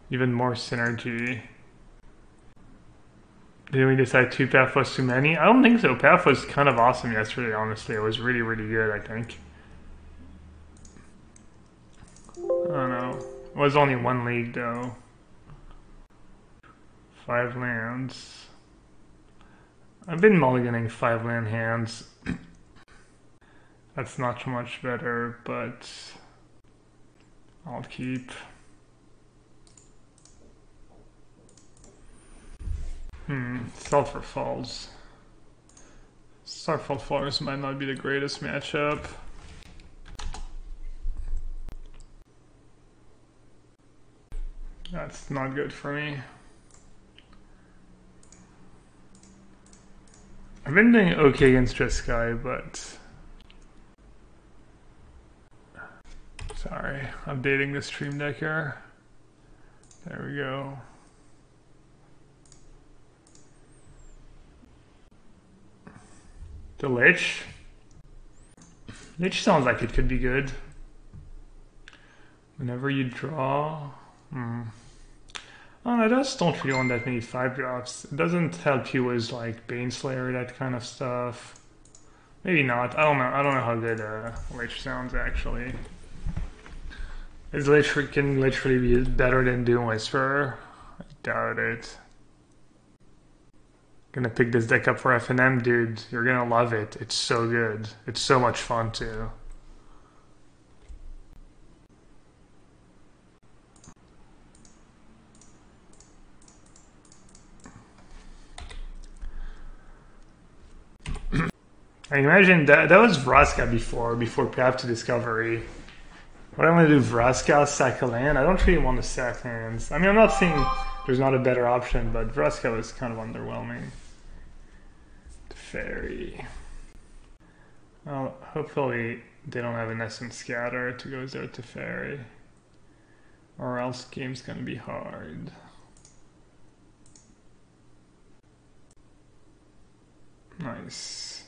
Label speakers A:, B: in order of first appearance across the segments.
A: even more synergy. Did we decide 2 path was too many? I don't think so. Path was kind of awesome yesterday, honestly. It was really, really good, I think. I don't know. It was only 1 league, though. 5 lands. I've been mulliganing 5 land hands. That's not much better, but I'll keep. Sulfur Falls. Starfall Forest might not be the greatest matchup. That's not good for me. I've been doing okay against Jeskai, but... Sorry, updating the stream deck here. There we go. The Lich? Lich sounds like it could be good. Whenever you draw... I just don't really want that many 5-drops. It doesn't help you with like Baneslayer, that kind of stuff. Maybe not. I don't know. I don't know how good Lich sounds actually. Is Lich can literally be better than Doom Whisperer? I doubt it. Gonna pick this deck up for FNM, dude. You're gonna love it. It's so good. It's so much fun too. I imagine that was Vraska before Path to Discovery. What I'm gonna do, Vraska, sack a land? I don't really want to sack hands. I mean, I'm not saying there's not a better option, but Vraska was kind of underwhelming. Fairy. Well, hopefully they don't have an Essence Scatter to go there to Fairy. Or else game's gonna be hard. Nice.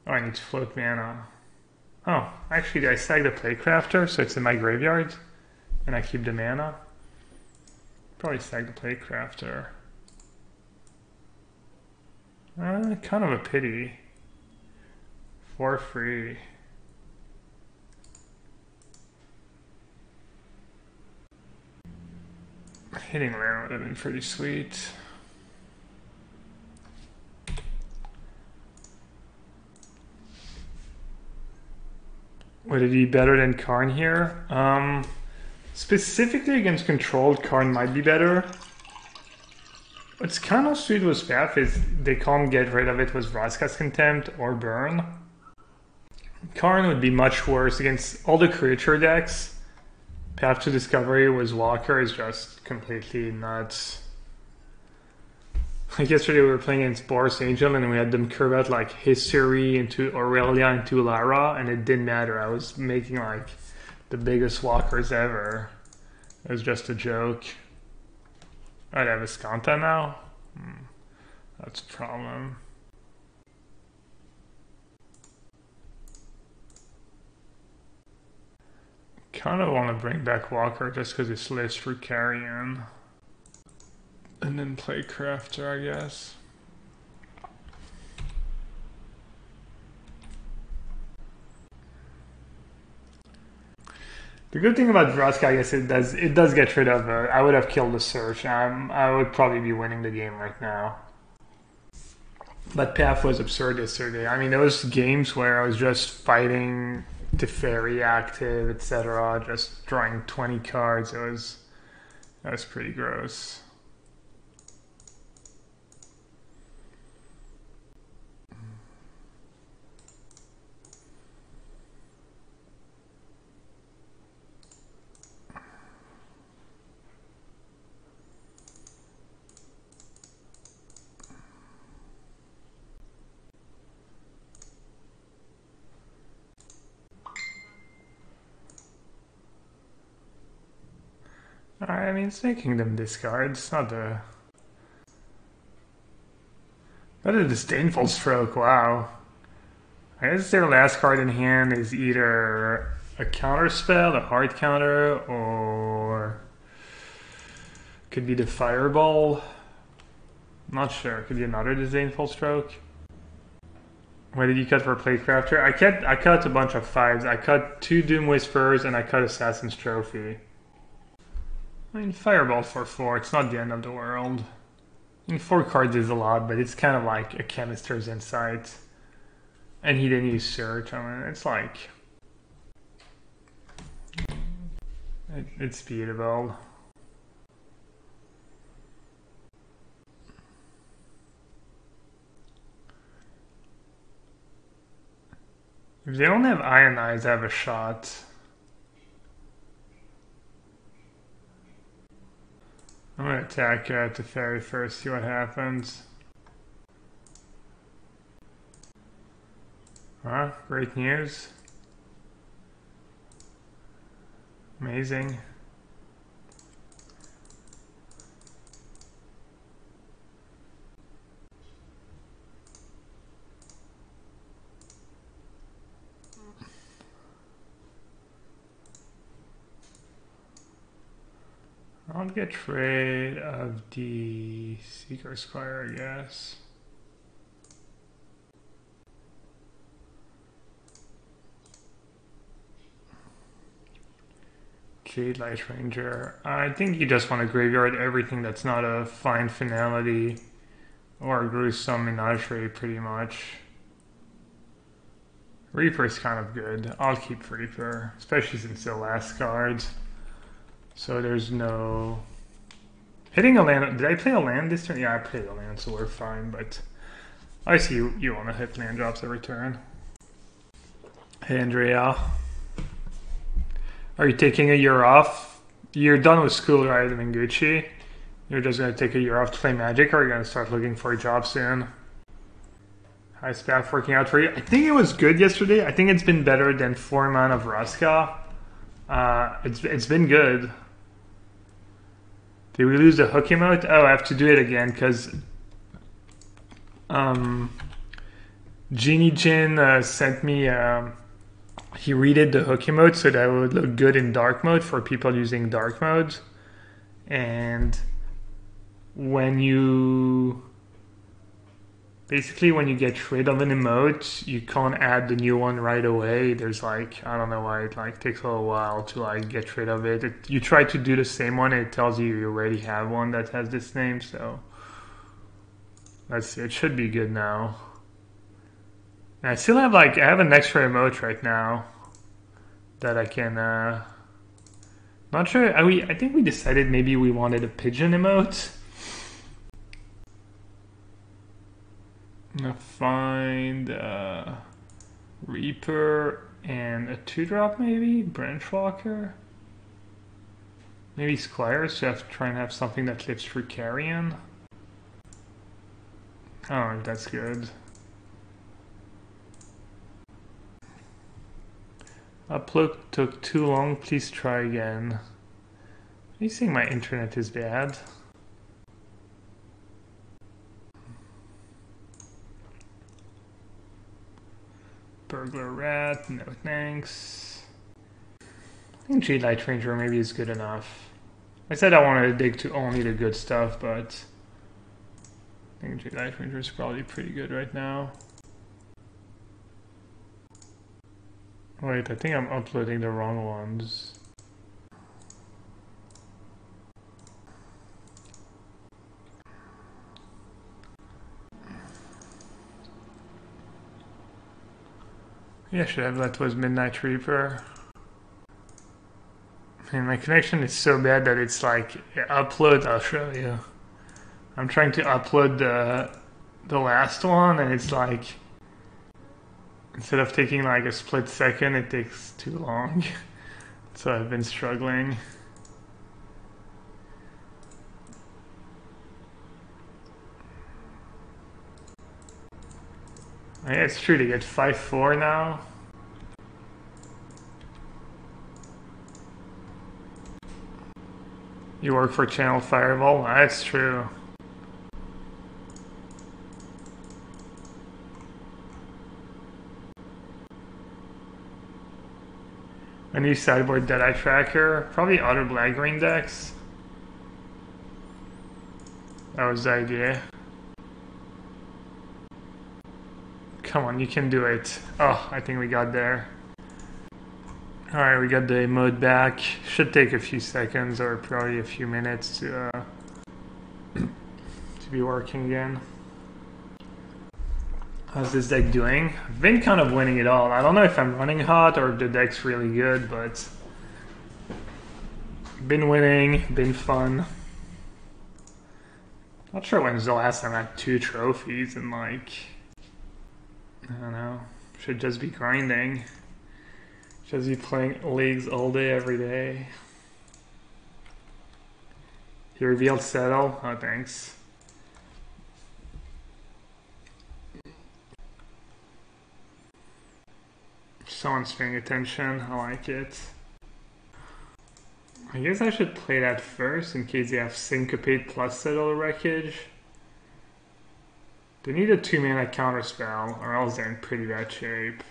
A: Oh, I need to float mana. Oh, actually I sag the Playcrafter, so it's in my graveyard. And I keep the mana. Probably sag the Playcrafter. Kind of a pity. For free. Hitting land would have been pretty sweet. Would it be better than Karn here? Specifically against controlled, Karn might be better. What's kind of sweet with Path is they can't get rid of it with Vraska's Contempt or Burn. Karn would be much worse against all the creature decks. Path to Discovery with Walker is just completely nuts. Like yesterday we were playing against Boris Angel and we had them curve out like History into Aurelia into Lara and it didn't matter. I was making like the biggest walkers ever. It was just a joke. I'd have Escanta now? That's a problem. Kind of want to bring back Walker just because it's less for carrion. And then play Crafter, I guess. The good thing about Vraska, I guess, it does get rid of. I would have killed the Search. I would probably be winning the game right now. But Path was absurd yesterday. I mean, there was games where I was just fighting Teferi active, etc., just drawing 20 cards. That was pretty gross. I mean, it's making them discard. It's not a... Not a disdainful stroke, wow. I guess their last card in hand is either a counter spell, a hard counter, or could be the fireball. Not sure. Could be another disdainful stroke. What did you cut for Platecrafter? I cut a bunch of 5s. I cut 2 Doom Whisperers and I cut Assassin's Trophy. I mean, fireball for 4. It's not the end of the world. I mean, 4 cards is a lot, but it's kind of like a Chemister's Insight. And he didn't use Search. I mean, it's like... It's beatable. If they don't have Ionize, I have a shot. I'm gonna attack the fairy first, see what happens. Great news. Amazing. I'll get rid of the Seeker Squire, I guess. Jade Light Ranger. I think you just want to graveyard everything that's not a Fine Finality or a Gruesome Menagerie, pretty much. Reaper's kind of good. I'll keep Reaper, especially since the last card. So there's no... Hitting a land... Did I play a land this turn? Yeah, I played a land, so we're fine, but... I see you want to hit land drops every turn. Hey, Andrea. Are you taking a year off? You're done with school, right, in Gucci? You're just going to take a year off to play Magic, or are you going to start looking for a job soon? How's staff working out for you? I think it was good yesterday. I think it's been better than 4 mana of Vraska. It's been good. Did we lose the hook emote? Oh, I have to do it again because Genie Jin sent me, he redid the hook emote so that it would look good in dark mode for people using dark mode. And when you, basically when you get rid of an emote, you can't add the new one right away. There's like, I don't know why it like takes a little while to like get rid of it. You try to do the same one and it tells you you already have one that has this name, so let's see, it should be good now. And I still have like, I have an extra emote right now that I can, not sure, I think we decided maybe we wanted a pigeon emote. I'm gonna find Reaper and a 2-drop maybe? Branchwalker? Maybe Squire, so I have to try and have something that lives through Carrion. Oh, that's good. Upload took too long, please try again. Are you saying my internet is bad? Burglar Rat, no thanks. I think Jade Light Ranger maybe is good enough. I said I wanted to dig to only the good stuff, but I think Jade Light Ranger is probably pretty good right now. Wait, I think I'm uploading the wrong ones. Yeah, should have that was Midnight Reaper. And my connection is so bad that it's like, upload, I'll show you. I'm trying to upload the last one and it's like, instead of taking like a split second, it takes too long. So I've been struggling. Yeah, it's true to get 5-4 now. You work for Channel Fireball? That's true. A new sideboard Deadeye tracker. Probably other black-green decks. That was the idea. Come on, you can do it. Oh, I think we got there. Alright, we got the mode back. Should take a few seconds or probably a few minutes to be working again. How's this deck doing? I've been kind of winning it all. I don't know if I'm running hot or if the deck's really good, but been winning, been fun. Not sure when's the last time I had 2 trophies and like, I don't know, should just be grinding. Just be playing leagues all day, every day. He revealed Settle. Oh, thanks. Someone's paying attention. I like it. I guess I should play that first in case they have Syncopate plus Settle the Wreckage. They need a 2-mana counterspell, or else they're in pretty bad shape.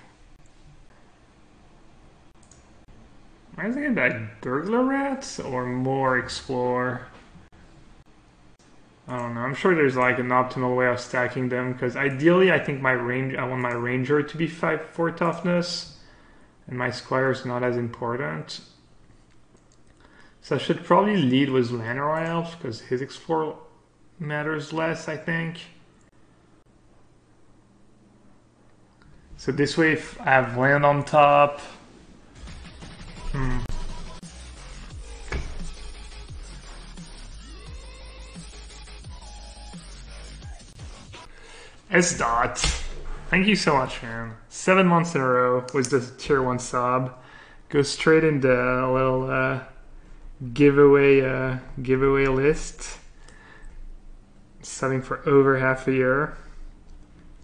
A: I was thinking like Burglar Rats or more Explore. I don't know. I'm sure there's like an optimal way of stacking them because ideally I think I want my Ranger to be 5/4 toughness and my Squire is not as important. So I should probably lead with Llanowar Elf because his Explore matters less, I think. So this way if I have land on top. S-Dot. Thank you so much, man. 7 months in a row was the tier 1 sub. Go straight into a little giveaway list. Subbing for over half a year.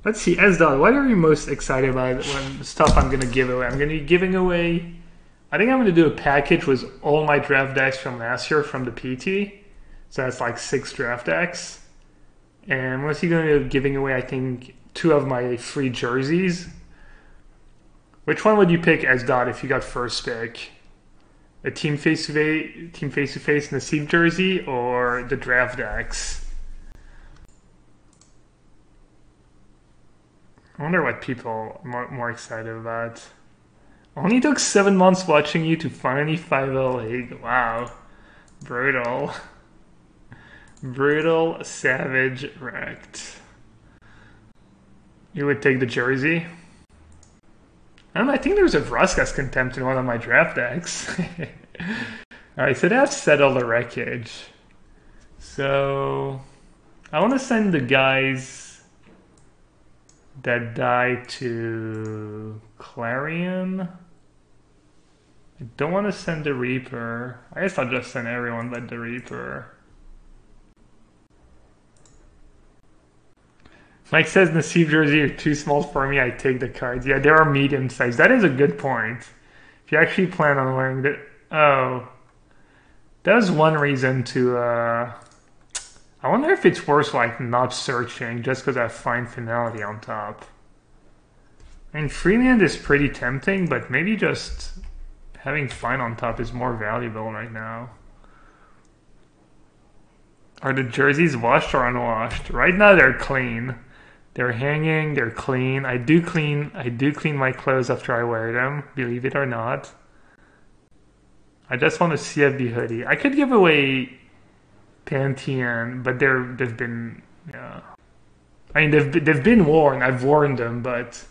A: Let's see, S-Dot, what are you most excited about when stuff I'm gonna give away? I'm gonna be giving away, I think I'm gonna do a package with all my draft decks from last year from the PT. So that's like 6 draft decks. And I'm also going to be giving away, I think, 2 of my free jerseys. Which one would you pick as Dot if you got first pick? A team face-to-face Nassif jersey or the draft decks? I wonder what people are more excited about. Only took 7 months watching you to finally 5-0 league. Wow. Brutal. Brutal, savage, wrecked. You would take the jersey? I don't know, I think there's a Vraskas Contempt in one of my draft decks. Alright, so that's Settle the Wreckage. So, I want to send the guys that died to Clarion. I don't want to send the Reaper. I guess I'll just send everyone but the Reaper. Mike says Nassif jersey are too small for me, I take the cards. Yeah, they are medium sized. That is a good point. If you actually plan on wearing that. Oh. That was one reason to, I wonder if it's worth like not searching just because I have Fine Finality on top. I mean, Freeland is pretty tempting, but maybe just having Fine on top is more valuable right now. Are the jerseys washed or unwashed? Right now they're clean. They're hanging, they're clean. I do clean my clothes after I wear them, believe it or not. I just want a CFB hoodie. I could give away Pantheon, but they've been, yeah. I mean, they've been worn. I've worn them, but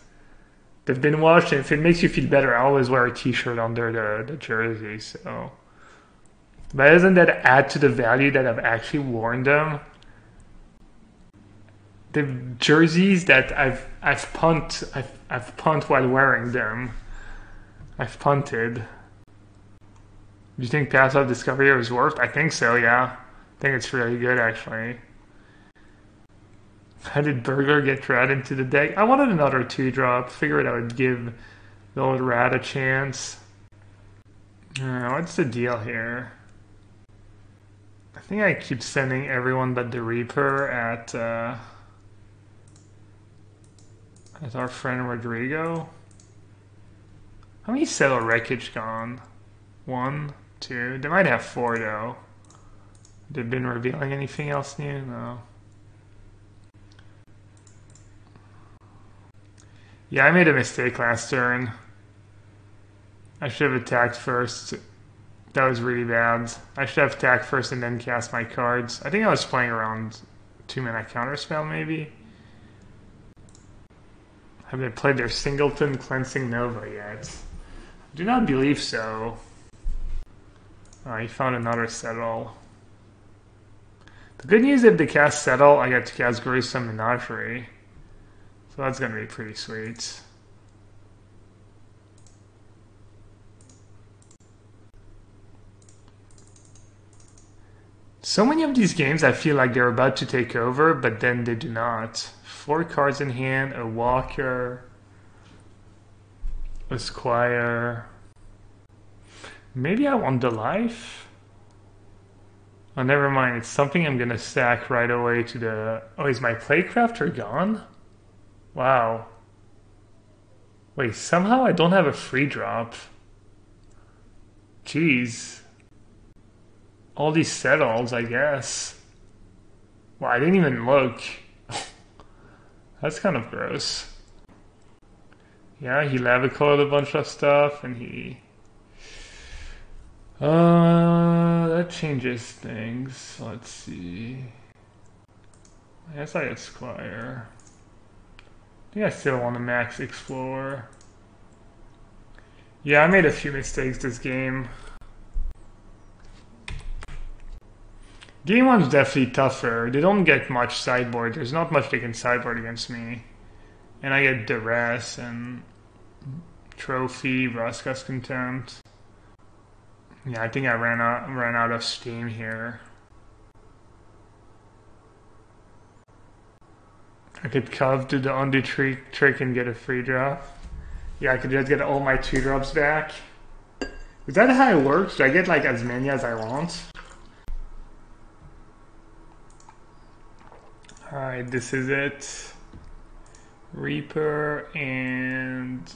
A: they've been washed. And if it makes you feel better, I always wear a T-shirt under the jersey. So, but doesn't that add to the value that I've actually worn them? The jerseys that I've punted while wearing them. I've punted. Do you think Path of Discovery is worth? I think so, yeah. I think it's really good, actually. How did Burglar get Rat into the deck? I wanted another 2-drop. Figured I would give the old Rat a chance. What's the deal here? I think I keep sending everyone but the Reaper at our friend Rodrigo. How many settle wreckage gone? One, two. They might have four though. They've been revealing anything else new? No. Yeah, I made a mistake last turn. I should have attacked first. That was really bad. I should have attacked first and then cast my cards. I think I was playing around 2-mana counterspell maybe. Have they played their Singleton Cleansing Nova yet? Do not believe so. Oh, he found another Settle. The good news, if they cast Settle, I get to cast Gruesome Menagerie. So that's going to be pretty sweet. So many of these games I feel like they're about to take over, but then they do not. 4 cards in hand, a Walker, a Squire. Maybe I want the life? Oh, never mind. It's something I'm gonna stack right away to the... Oh, is my Playcrafter gone? Wow. Wait, somehow I don't have a free drop. Jeez. All these settles, I guess. Well, I didn't even look. That's kind of gross. Yeah, he lava-coiled a bunch of stuff, and he... that changes things. Let's see. I guess I Esquire. I think I still want to max Explore. Yeah, I made a few mistakes this game. Game 1's definitely tougher. They don't get much sideboard. There's not much they can sideboard against me. And I get Duress and Trophy, Vraska's Contempt. Yeah, I think I ran out of steam here. I could Cove do the undo trick and get a free drop. Yeah, I could just get all my 2-drops back. Is that how it works? Do I get like as many as I want? Alright, this is it. Reaper and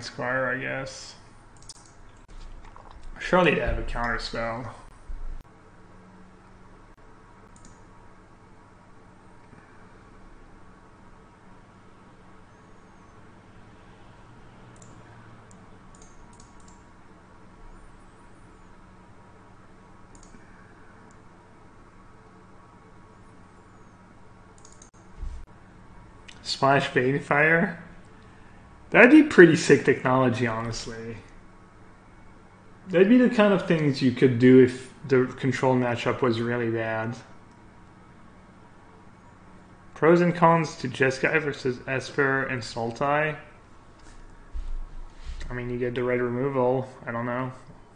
A: Squire, I guess. Surely they have a counter spell. Splash Banefire? That'd be pretty sick technology, honestly. That'd be the kind of things you could do if the control matchup was really bad. Pros and cons to Jeskai versus Esper and Sultai. I mean, you get the red removal. I don't know.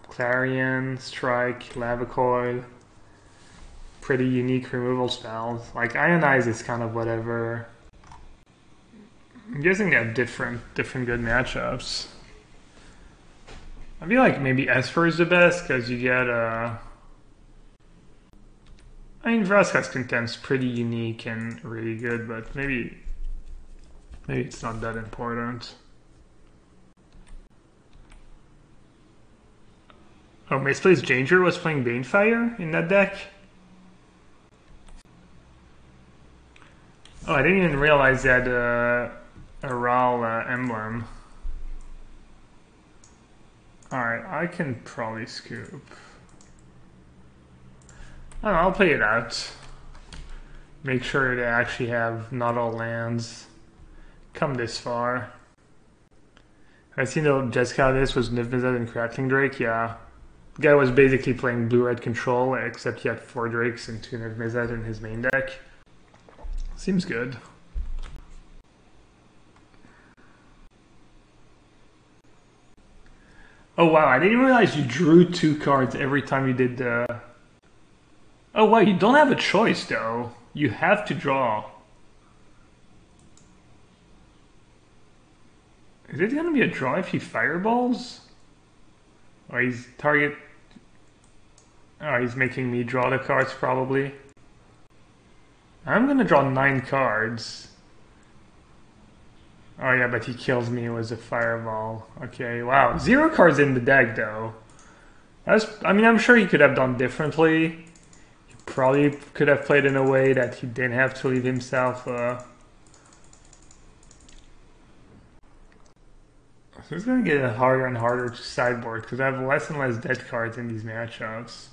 A: Clarion, Strike, Lava Coil. Pretty unique removal spells. Like, Ionize is kind of whatever. I'm guessing they have different good matchups. I feel like maybe Esper is the best because you get I mean, Vraska's Contempt's pretty unique and really good, but maybe it's not that important. Oh, Misplaced Danger was playing Banefire in that deck? Oh, I didn't even realize that a Ral emblem. Alright, I can probably scoop. I don't know, I'll play it out. Make sure they actually have not all lands come this far. I seen the Jeskai this was Niv-Mizzet and Crackling Drake, yeah. The guy was basically playing blue-red control, except he had 4 Drakes and 2 Niv-Mizzet in his main deck. Seems good. Oh wow, I didn't realize you drew 2 cards every time you did the... Oh wow, you don't have a choice though. You have to draw. Is it gonna be a draw if he fireballs? Or he's target... Oh, he's making me draw the cards probably. I'm gonna draw 9 cards. Oh yeah, but he kills me with a fireball. Okay, wow. 0 cards in the deck though. I mean, I'm sure he could have done differently. He probably could have played in a way that he didn't have to leave himself. So it's going to get harder and harder to sideboard because I have less and less dead cards in these matchups.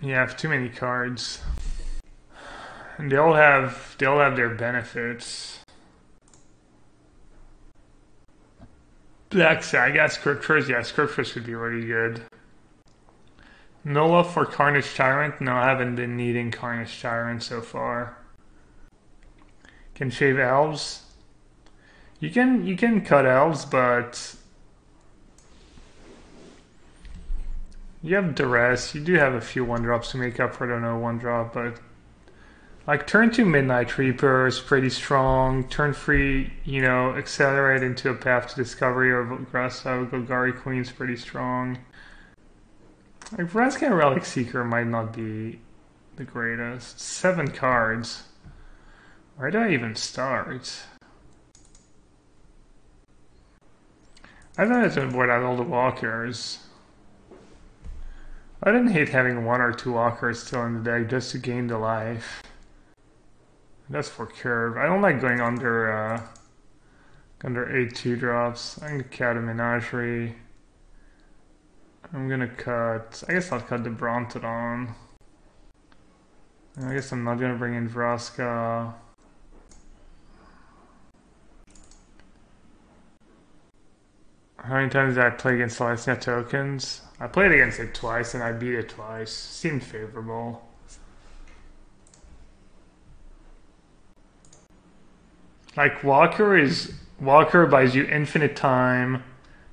A: You have too many cards. And they all have their benefits. Black Saga Scriptures, yeah, Scriptures could be really good. No love for Carnage Tyrant? No, I haven't been needing Carnage Tyrant so far. Can shave elves? You can cut elves, but you have duress. You do have a few 1-drops to make up for the no 1-drop, but like turn 2 Midnight Reaper is pretty strong. Turn 3, you know, accelerate into a Path to Discovery or Grasa Golgari Queen is pretty strong. Like Vraska Relic Seeker might not be the greatest. 7 cards. Where do I even start? I thought it's gonna board out all the walkers. I didn't hate having 1 or 2 walkers still in the deck just to gain the life. That's for curve. I don't like going under 8 2-drops. I'm gonna cut a Menagerie. I'm gonna cut. I guess I'll cut the Brontodon. I guess I'm not gonna bring in Vraska. How many times did I play against Celestia tokens? I played against it twice and I beat it twice. Seemed favorable. Like Walker buys you infinite time,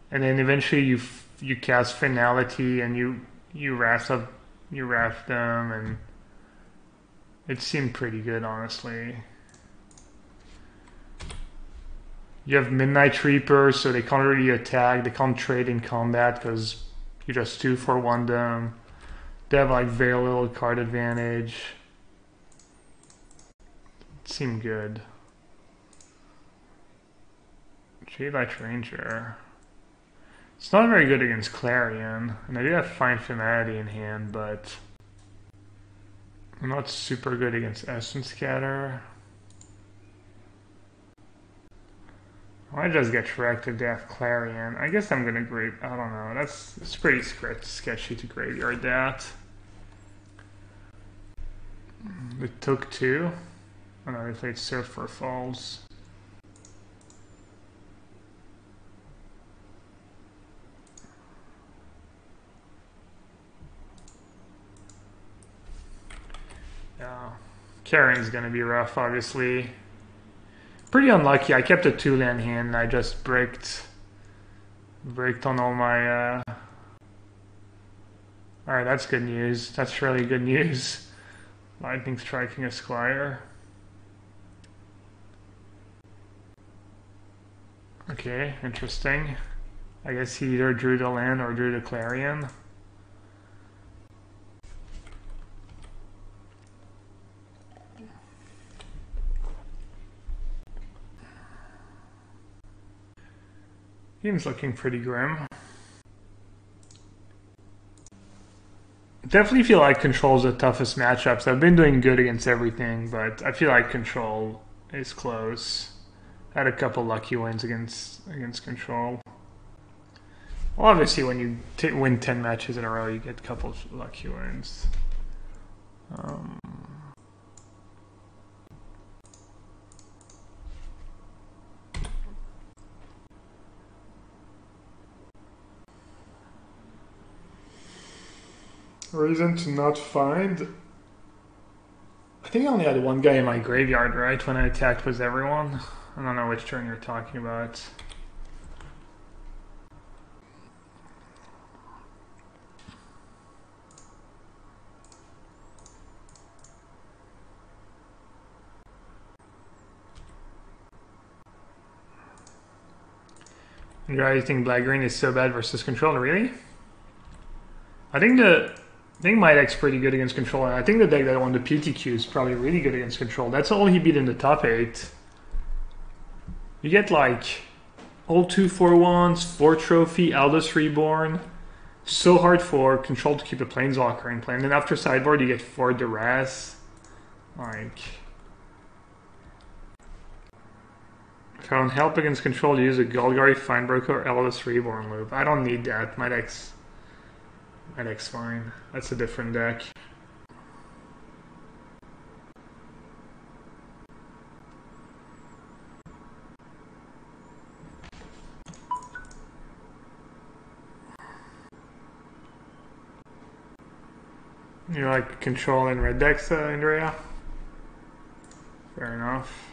A: and then eventually you cast Finality and you wrath them, and it seemed pretty good, honestly. You have Midnight Reaper, so they can't really attack. They can't trade in combat because you just 2-for-1 them. They have like very little card advantage. It seemed good. Jadelight Ranger. It's not very good against Clarion, and I do have Fine Finality in hand, but I'm not super good against Essence Scatter. I might just get wrecked if they have Clarion. I guess I'm gonna I don't know. It's pretty sketchy to graveyard that. They took 2. Oh no, they played Surf for Falls. Yeah, Carrying's gonna be rough, obviously. Pretty unlucky. I kept a 2-land hand and I just braked on all my Alright, that's good news. That's really good news. Lightning striking a Squire. Okay, interesting. I guess he either drew the land or drew the Clarion. Game's looking pretty grim. Definitely feel like Control's the toughest matchups. I've been doing good against everything, but I feel like Control is close. I had a couple lucky wins against Control. Well, obviously when you win 10 matches in a row, you get a couple of lucky wins. Reason to not find. I think I only had 1 guy in my graveyard, right? When I attacked was everyone. I don't know which turn you're talking about. You think black green is so bad versus Control? Really? I think my deck's pretty good against Control, and I think the deck that won the PTQ is probably really good against Control. That's all he beat in the top 8. You get like all 2/4-1s, 4 trophy, Eldest Reborn. So hard for control to keep a Planeswalker in play. And then after sideboard, you get 4 duress. Like, if I want help against control, use a Golgari, Finebroker, or Eldest Reborn loop. I don't need that. My deck's fine. That's a different deck. You like control in red decks, Andrea? Fair enough.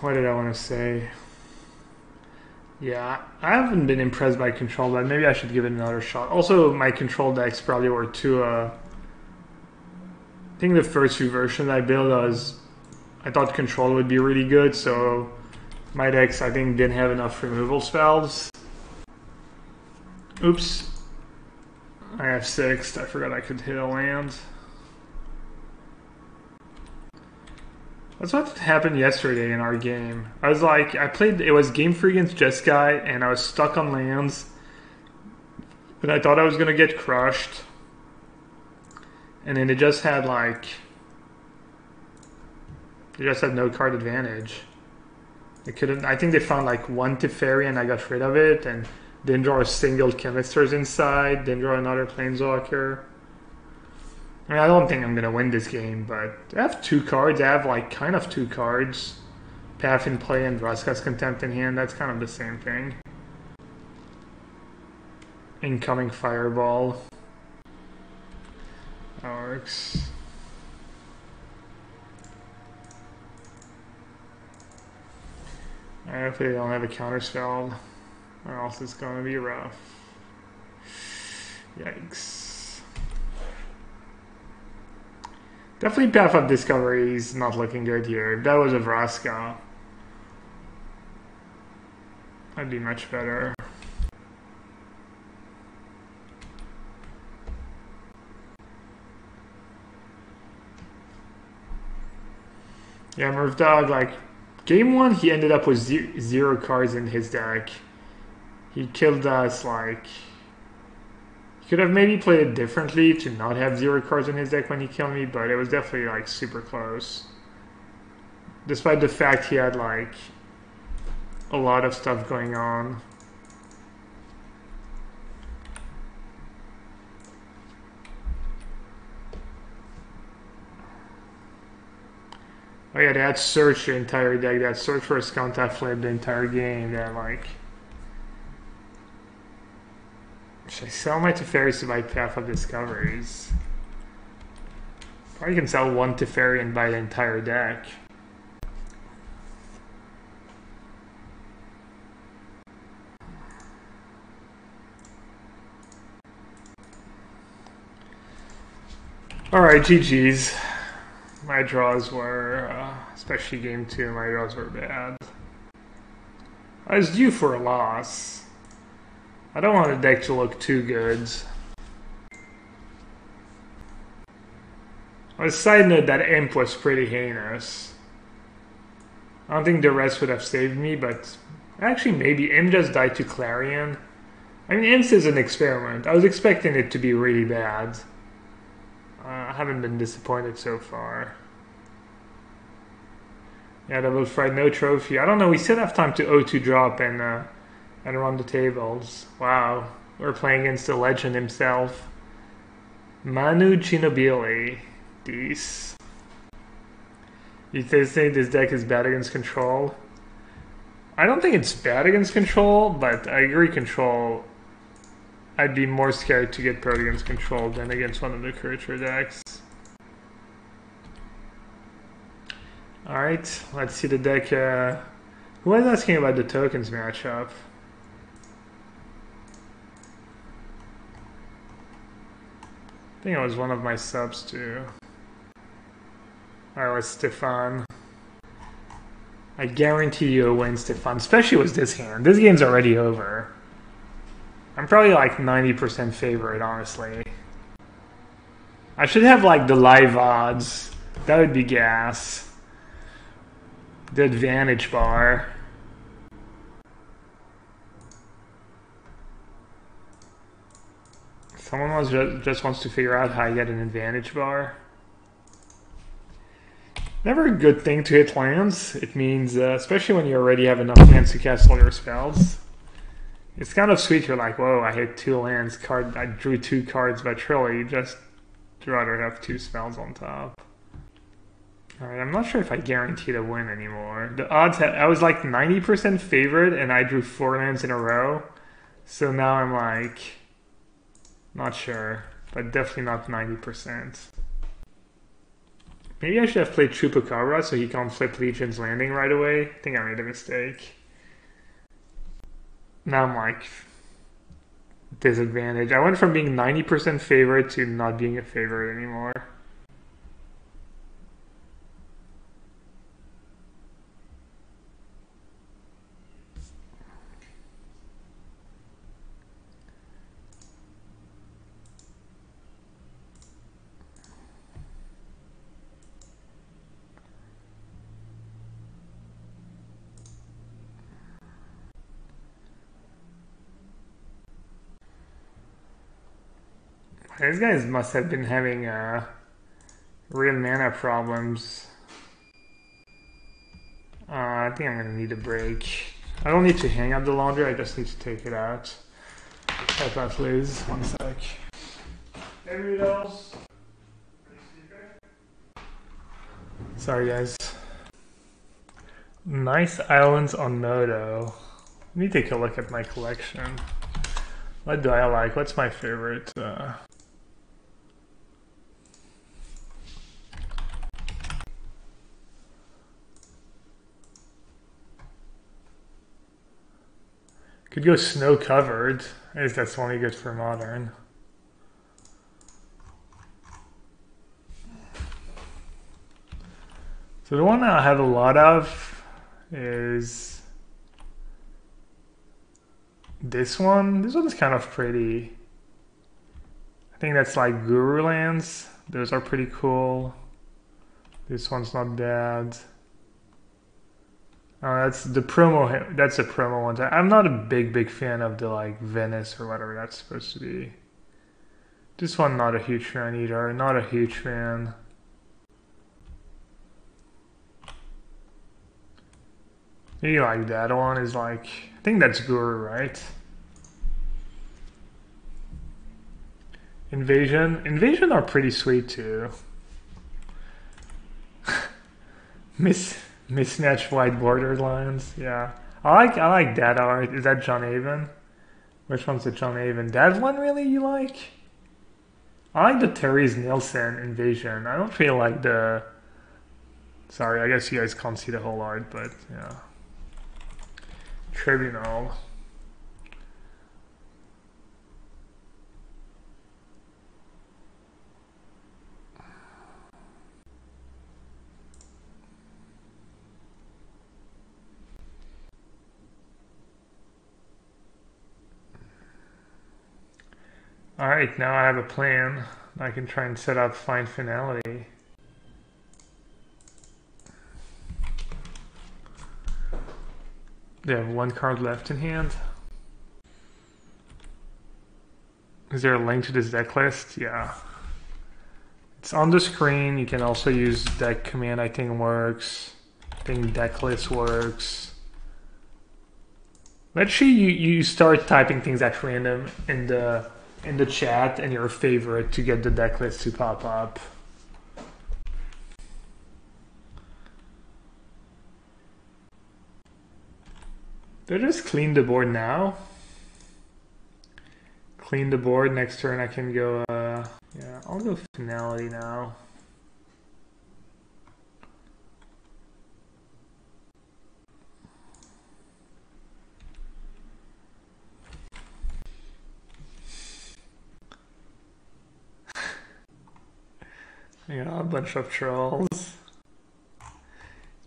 A: What did I want to say? Yeah, I haven't been impressed by control, but maybe I should give it another shot. Also, my control decks probably were too, I think the first few versions I built I thought control would be really good, so my decks, I think, didn't have enough removal spells. Oops. I have 6. I forgot I could hit a land. That's what happened yesterday in our game. I was like, it was game 3 against Jeskai, and I was stuck on lands. And I thought I was going to get crushed. And then they just had no card advantage. I think they found like 1 Teferi and I got rid of it, and didn't draw a single Chemisters inside, didn't draw another Planeswalker. I mean, I don't think I'm going to win this game, but I have 2 cards. I have like kind of 2 cards. Path in play and Vraska's Contempt in hand. That's kind of the same thing. Incoming Fireball. That works. Hopefully they don't have a counterspell, or else it's going to be rough. Yikes. Definitely Path of Discovery is not looking good here. If that was a Vraska, that'd be much better. Yeah, Murph Dog, like, game 1, he ended up with 0 cards in his deck. He killed us, like... He could have maybe played it differently to not have 0 cards in his deck when he killed me, but it was definitely, like, super close. Despite the fact he had, like, a lot of stuff going on. Oh yeah, they had search the entire deck. They had search for a Scounta Flip the entire game. They're like... Should I sell my Teferis to buy Path of Discoveries? Probably can sell 1 Teferi and buy the entire deck. Alright, GG's. My draws were, especially game 2, my draws were bad. I was due for a loss. I don't want the deck to look too good. On a side note, that Imp was pretty heinous. I don't think the rest would have saved me, but actually maybe Imp just died to Clarion. I mean, Imp is an experiment. I was expecting it to be really bad. I haven't been disappointed so far. Yeah, Double Fried, no trophy. I don't know, we still have time to O2 drop and run the tables. Wow, we're playing against the legend himself. Manu Ginobili. These. You say this deck is bad against control? I don't think it's bad against control, but I agree control... I'd be more scared to get paired against control than against one of the creature decks. Alright, let's see the deck. Who was asking about the tokens matchup? I think it was one of my subs too. Alright, was Stefan. I guarantee you a win, Stefan, especially with this hand. This game's already over. I'm probably like 90% favorite, honestly. I should have like the live odds. That would be gas. The advantage bar. Someone just wants to figure out how you get an advantage bar. Never a good thing to hit lands. It means, especially when you already have enough lands to cast all your spells. It's kind of sweet. You're like, whoa, I hit 2 lands. I drew 2 cards, but really, you just rather have 2 spells on top. Alright, I'm not sure if I guarantee to win anymore. The odds, I was like 90% favorite, and I drew 4 lands in a row. So now I'm like, not sure, but definitely not 90%. Maybe I should have played Chupacabra so he can't flip Legion's Landing right away. I think I made a mistake. Now I'm like, disadvantage. I went from being 90% favorite to not being a favorite anymore. These guys must have been having real mana problems. I think I'm gonna need a break. I don't need to hang up the laundry, I just need to take it out. Help us lose. 1 sec. Everybody else? Sorry guys. Nice islands on Nodo. Let me take a look at my collection. What do I like? What's my favorite? Could go snow covered. I guess that's only good for modern. So the one I have a lot of is this one. This one's kind of pretty. I think that's like Guru lands. Those are pretty cool. This one's not bad. That's the promo. That's a promo one. I'm not a big fan of the like Venice or whatever that's supposed to be. This one, not a huge fan either. Not a huge fan. Maybe like that one is like, I think that's Guru, right? Invasion are pretty sweet too. Mismatched white border lines, yeah. I like that art. Is that John Avon? Which one's the John Avon? That one really you like? I like the Therese Nielsen Invasion. I don't feel like the... Sorry, I guess you guys can't see the whole art, but yeah. Tribunal. Alright, now I have a plan. I can try and set up Find Finality. They have 1 card left in hand. Is there a link to this deck list? Yeah. It's on the screen. You can also use deck command, I think works. I think deck list works. Let's see you start typing things at random in the chat and your favorite to get the deck list to pop up. Did I just clean the board now? Clean the board, next turn I can go, yeah, I'll go Finality now. Yeah, a bunch of trolls.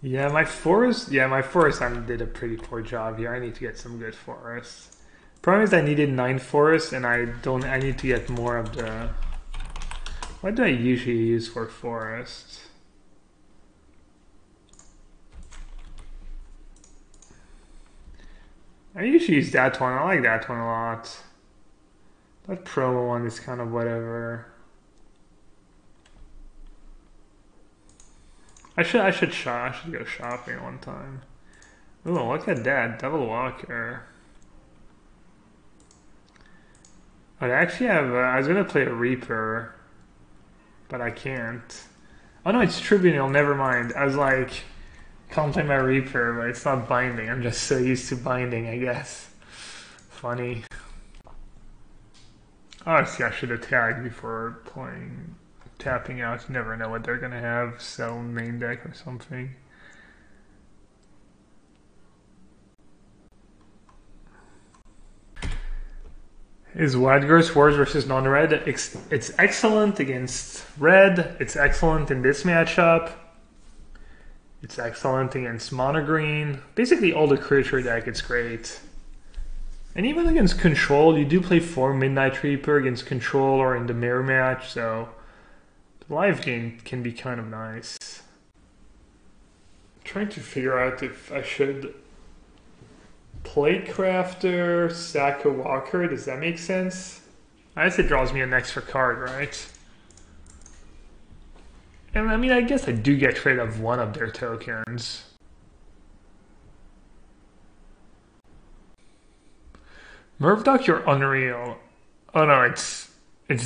A: Yeah, my forest I did a pretty poor job here. I need to get some good forests. Problem is I needed 9 forests and I need to get more of the What do I usually use for forest? I usually use that one. I like that one a lot. That promo one is kind of whatever. I should go shopping one time. Oh, look at that Devil Walker. I actually have. I was gonna play a Reaper, but I can't. Oh no, it's Tribunal. Never mind. I was like, can't play my Reaper, but it's not binding. I'm just so used to binding, I guess. Funny. Honestly, I should have tagged before playing. Tapping out. You never know what they're gonna have. Sell main deck or something. Is Wadger's Wars versus non-red? It's excellent against red. It's excellent in this matchup. It's excellent against mono green. Basically all the creature deck, it's great. And even against control, you do play 4 Midnight Reaper against control or in the mirror match, so the live game can be kind of nice. I'm trying to figure out if I should play Crafter, sack a Walker. Does that make sense? I guess it draws me an extra card, right? And I mean, I guess I do get rid of one of their tokens. Murdoch, you're unreal. Oh no, it's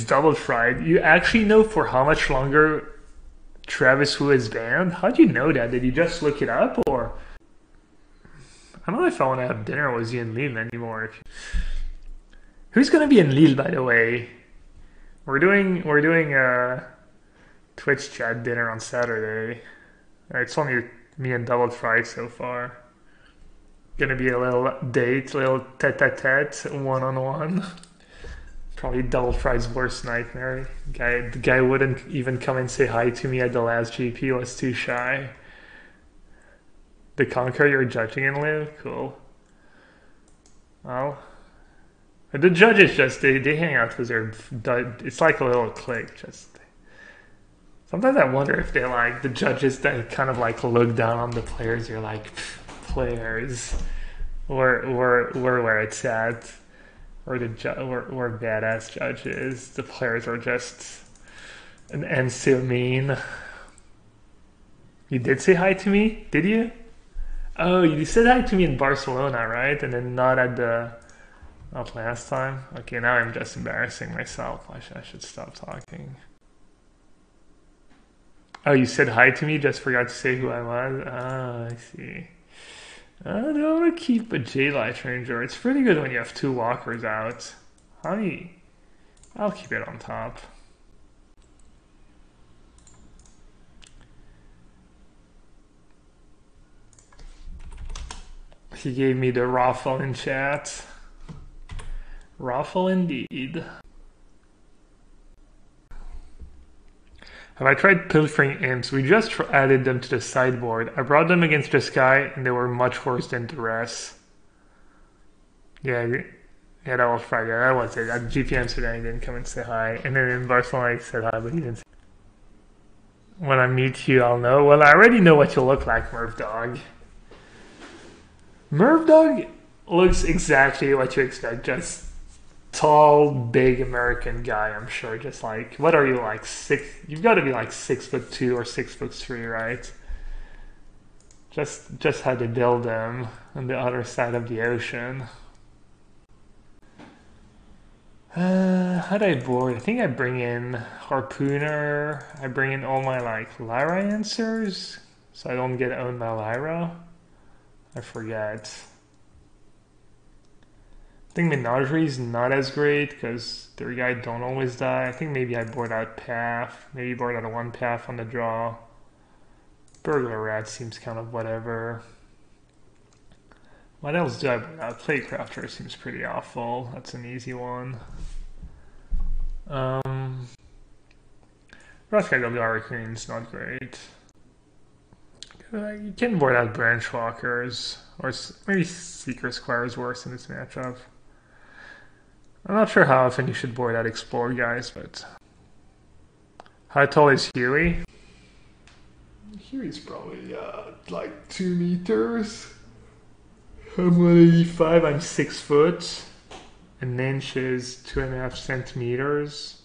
A: double fried. You actually know for how much longer Travis Wu is banned? How'd you know that? Did you just look it up, or? I don't know if I want to have dinner with you in Lille anymore. Who's gonna be in Lille, by the way? We're doing a Twitch chat dinner on Saturday. It's only me and Double Fried so far. Gonna be a little date, a little tete-a-tete, one-on-one. Probably Double Fried's worst nightmare. The guy wouldn't even come and say hi to me at the last GP, was too shy. The Conquer you're judging in live? Cool. Well, the judges just, they hang out because it's like a little clique. Just sometimes I wonder if they like the judges that kind of like look down on the players. You're like, players, where it's at, or we're badass judges. The players are just an end so mean. You did say hi to me, did you? Oh, you said hi to me in Barcelona, right? And then not last time? Okay, now I'm just embarrassing myself. I should stop talking. Oh, you said hi to me, just forgot to say who I was? Ah, I see. I don't want to keep a J-Light Ranger. It's pretty good when you have 2 walkers out. I'll keep it on top. He gave me the raffle in chat. Raffle indeed. Have I tried pilfering imps? We just added them to the sideboard. I brought them against this guy and they were much worse than the rest. Yeah, that was Friday. That was it. At GP Amsterdam, he didn't come and say hi. And then in Barcelona, he said hi, but he didn't say hi. When I meet you, I'll know. Well, I already know what you look like, Murph Dog. Murph Dog looks exactly what you expect. Just tall, big American guy, I'm sure. Just like, what are you, like 6? You've got to be like 6'2" or 6'3", right? Just had to build them on the other side of the ocean. How do I board? I think I bring in Harpooner. I bring in all my like Lyra answers, so I don't get owned by Lyra. I forget. I think Menagerie is not as great because their guy don't always die. I think maybe I board out Path. Maybe board out a 1 Path on the draw. Burglar Rat seems kind of whatever. What else do I board out? Playcrafter seems pretty awful. That's an easy one. Rothsky WR Queen's not great. You can board out Branchwalkers, or maybe Seeker Squire is worse in this matchup. I'm not sure how often you should board out Explore guys, but How tall is Huey? Huey's probably like 2 meters. I'm 185. I'm 6 foot. An inch is 2.5 centimeters.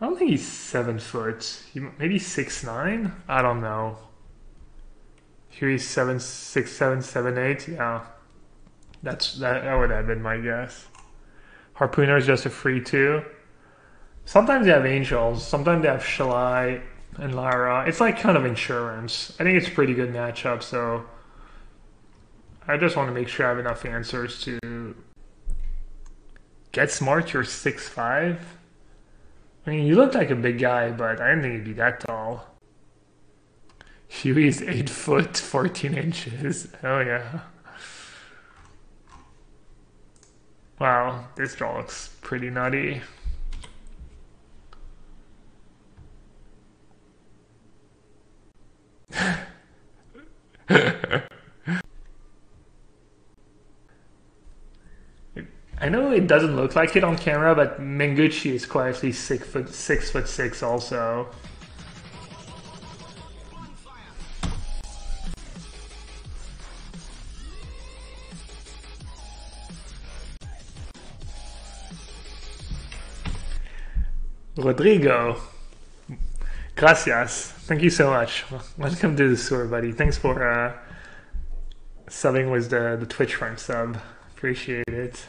A: I don't think he's 7 foot. Maybe 6'9". I don't know. Huey's 7'6", 7'8". Yeah, that would have been my guess. Harpooner is just a free 2. Sometimes they have Angels. Sometimes they have Shalai and Lara. It's like kind of insurance. I think it's a pretty good matchup. So I just want to make sure I have enough answers to get smart. You're 6'5". I mean, you look like a big guy, but I didn't think you'd be that tall. Huey's 8 foot, 14 inches. Oh yeah. Wow, this draw looks pretty nutty. I know it doesn't look like it on camera, but Mengucci is quietly 6'6" also. Rodrigo, gracias. Thank you so much. Welcome to the sewer, buddy. Thanks for subbing with the Twitch Prime sub. Appreciate it.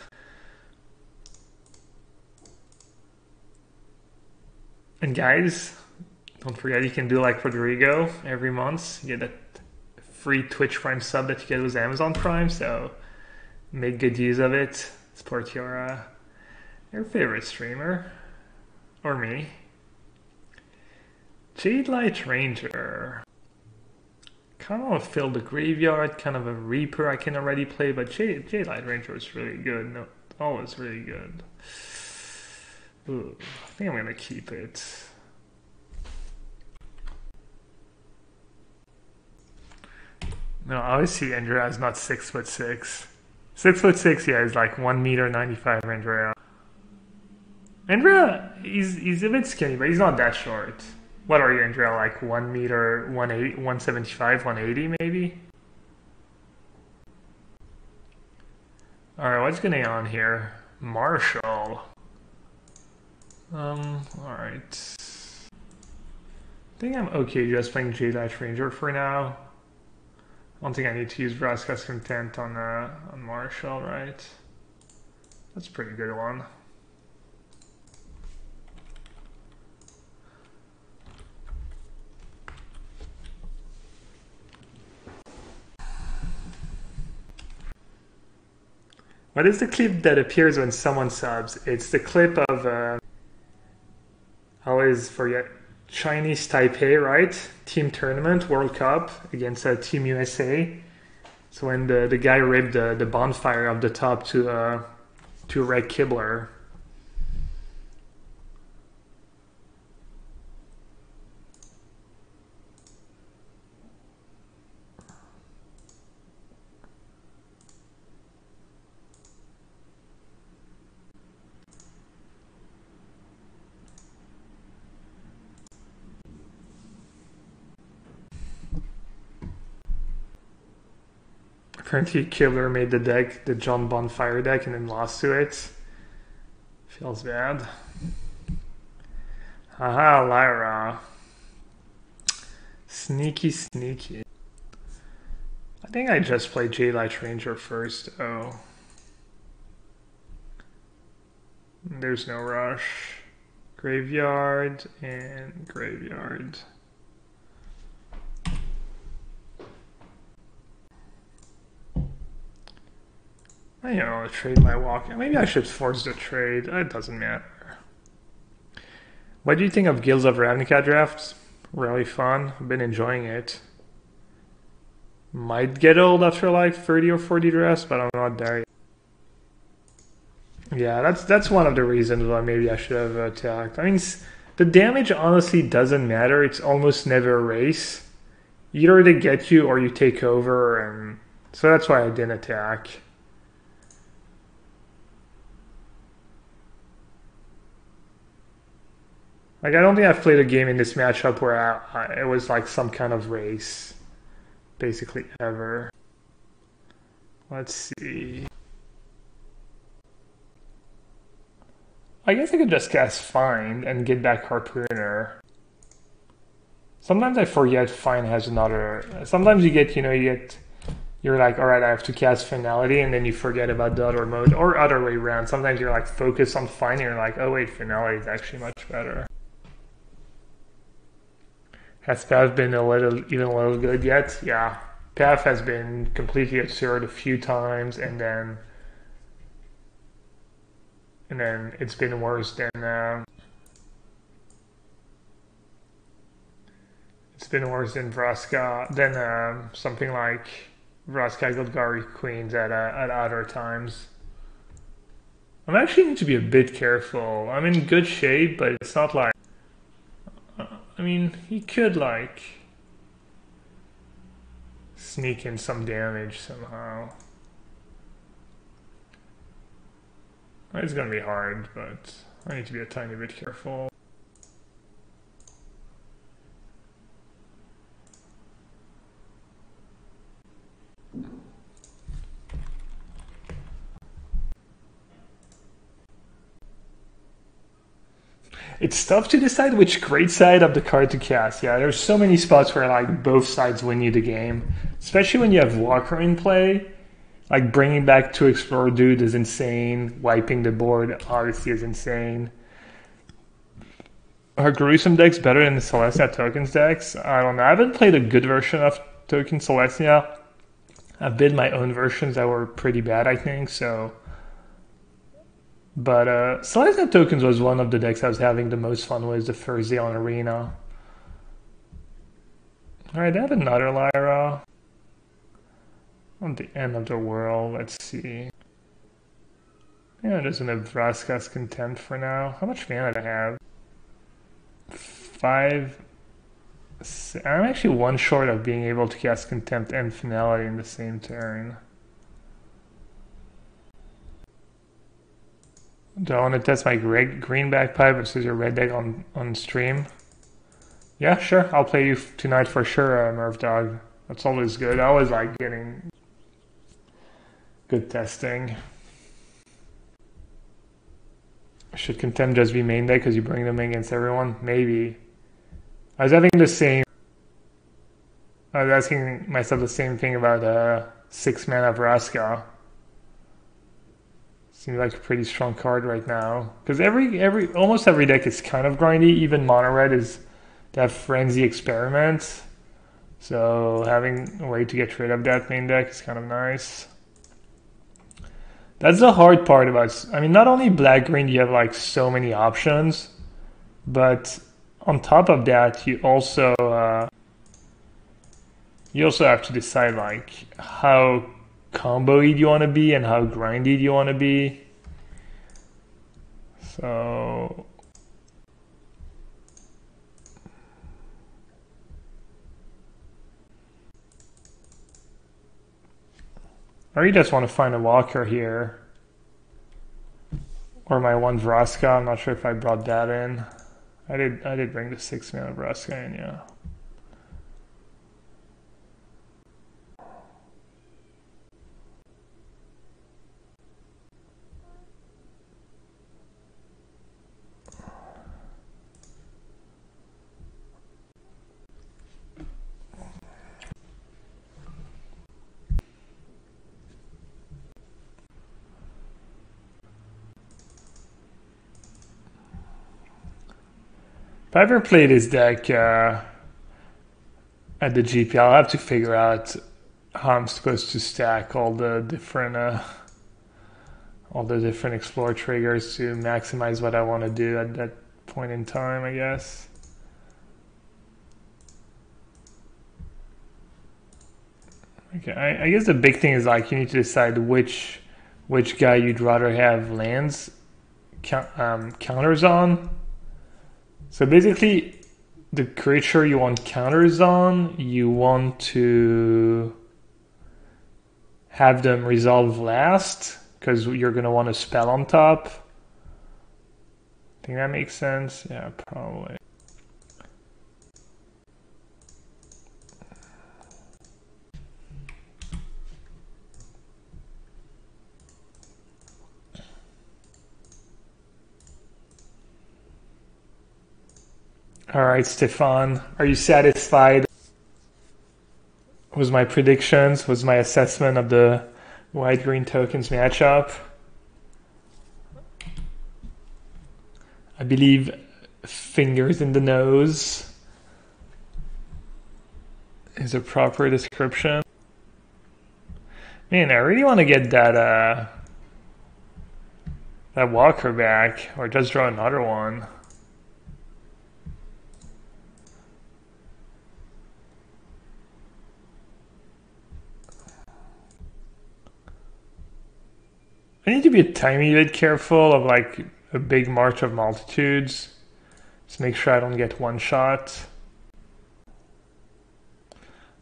A: And guys, don't forget you can do like Rodrigo every month. You get that free Twitch Prime sub that you get with Amazon Prime. So make good use of it. Support your favorite streamer. Or me. Jade Light Ranger. Kind of want to fill the graveyard, kind of a Reaper I can already play, but Jade Light Ranger is really good. No, always really good. Ooh, I think I'm gonna keep it. No, obviously Andrea is not 6'6". 6'6", yeah, is like 1 meter 95 Andrea. Andrea, he's a bit skinny, but he's not that short. What are you, Andrea? Like 1 meter 180, 175, 180 maybe? Alright, what's going on here? Marshall. Alright. I think I'm okay just playing J-Light Ranger for now. I don't think I need to use Vraska's Content on Marshall, right? That's a pretty good one. What is the clip that appears when someone subs? It's the clip of, I always forget, Chinese Taipei, right? Team tournament, World Cup against Team USA. So when the guy ripped the bonfire off the top to Red Kibler. Apparently Kibler made the deck, the John Bonfire deck, and then lost to it. Feels bad. Haha, Lyra. Sneaky, sneaky. I think I just played J-Light Ranger first. Oh. There's no rush. Graveyard and graveyard. I don't know, trade my walk. Maybe I should force the trade. It doesn't matter. What do you think of Guilds of Ravnica drafts? Really fun. I've been enjoying it. Might get old after like 30 or 40 drafts, but I'm not there yet. Yeah, that's one of the reasons why maybe I should have attacked. I mean, the damage honestly doesn't matter. It's almost never a race. Either they get you or you take over, and so that's why I didn't attack. Like, I don't think I've played a game in this matchup where it was like some kind of race, basically ever. Let's see. I guess I could just cast Find and get back Harpooner. Sometimes I forget Find has another. Sometimes you get, you're like, all right, I have to cast Finality, and then you forget about the other mode, or other way around. Sometimes you're like focused on Find, and you're like, oh wait, Finality is actually much better. Has Path been even a little good yet? Yeah. Path has been completely absurd a few times, and then it's been worse than Vraska, than something like Vraska Golgari Queens at other times. I'm actually need to be a bit careful. I'm in good shape, but it's not like. I mean, he could like sneak in some damage somehow. It's gonna be hard, but I need to be a tiny bit careful. It's tough to decide which great side of the card to cast. Yeah, there's so many spots where like both sides win you the game, especially when you have Walker in play. Like bringing back 2 Explorer Dude is insane. Wiping the board obviously is insane. Are Gruesome decks better than the Celestia Tokens decks? I don't know. I haven't played a good version of Token Celestia. I've built my own versions that were pretty bad, I think, so. But Celestia Tokens was one of the decks I was having the most fun with the first day on Arena. Alright, I have another Lyra. On the end of the world, let's see. Yeah, just gonna Vraska's Contempt for now. How much mana do I have? 5. I'm actually 1 short of being able to cast Contempt and Finality in the same turn. Do I want to test my green bagpipe versus your red deck on stream? Yeah, sure. I'll play you tonight for sure, Murph Dog. That's always good. I always like getting good testing. Should Contempt just be main deck because you bring them against everyone? Maybe. I was asking myself the same thing about 6 mana Vraska. Seems like a pretty strong card right now. Because almost every deck is kind of grindy. Even mono red is that Frenzy Experiment. So having a way to get rid of that main deck is kind of nice. That's the hard part about. I mean, not only black green, you have like so many options, but on top of that, you also have to decide like how combo-y do you want to be and how grindy do you want to be. So or you just want to find a Walker here. Or my 1 Vraska. I'm not sure if I brought that in. I did bring the 6 mana Vraska in, yeah. If I ever play this deck at the GP, I'll have to figure out how I'm supposed to stack all the different explore triggers to maximize what I want to do at that point in time, I guess. Okay, I guess the big thing is like you need to decide which guy you'd rather have lands counters on. So basically, the creature you want counters on, you want to have them resolve last, because you're going to want a spell on top. Think that makes sense? Yeah, probably. All right, Stefan, are you satisfied with my predictions, with my assessment of the white-green tokens matchup? I believe fingers in the nose is a proper description. Man, I really want to get that that Walker back, or just draw another one. I need to be a tiny bit careful of like a big march of multitudes. Just make sure I don't get one shot.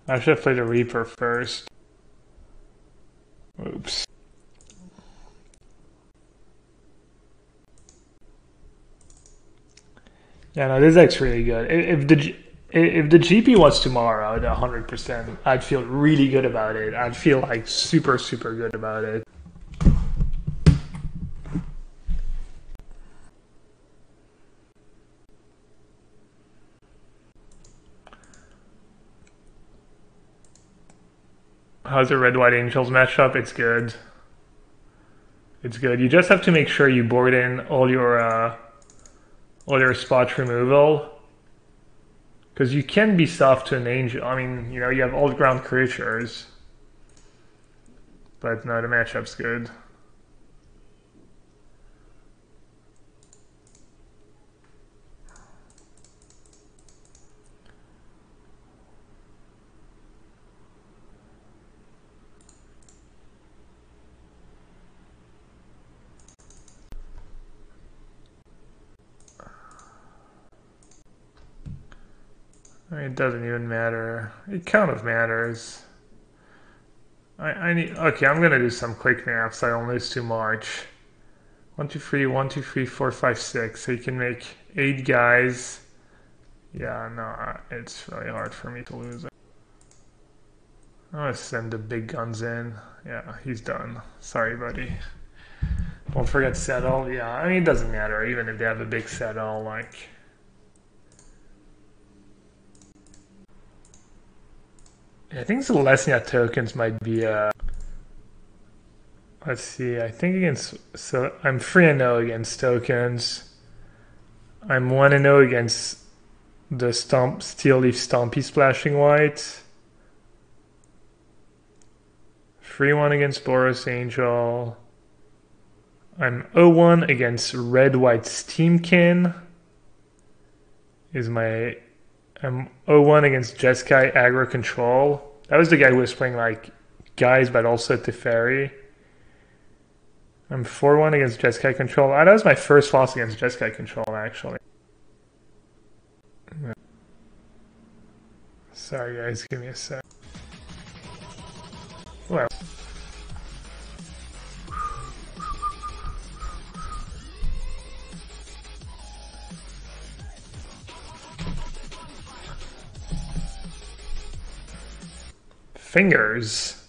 A: I should have played a Reaper first. Oops. Yeah, no, this deck's really good. If the GP was tomorrow at 100%, I'd feel really good about it. I'd feel like super good about it. How's the Red White Angels matchup? It's good. It's good. You just have to make sure you board in all your spot removal, because you can be soft to an angel. I mean, you know, you have old ground creatures, but no, the matchup's good. I mean, it doesn't even matter. It kind of matters. I need. Okay, I'm gonna do some quick math so I don't lose too much. 1, 2, 3, 1, 2, 3, 4, 5, 6. So you can make 8 guys. Yeah, no, it's really hard for me to lose. I'm gonna send the big guns in. Yeah, he's done. Sorry, buddy. Don't forget settle. Yeah, I mean, it doesn't matter even if they have a big settle. Like, I think Celestia tokens might be let's see, I think against, so I'm 3-0 against tokens. I'm 1-0 against the Steel Leaf Stompy Splashing White. 3-1 against Boros Angel. I'm 0-1 against Red White Steamkin. I'm 0-1 against Jeskai Aggro Control. That was the guy who was playing like guys, but also Teferi. I'm 4-1 against Jeskai Control. That was my first loss against Jeskai Control, actually. Sorry, guys, give me a sec. Well. Fingers.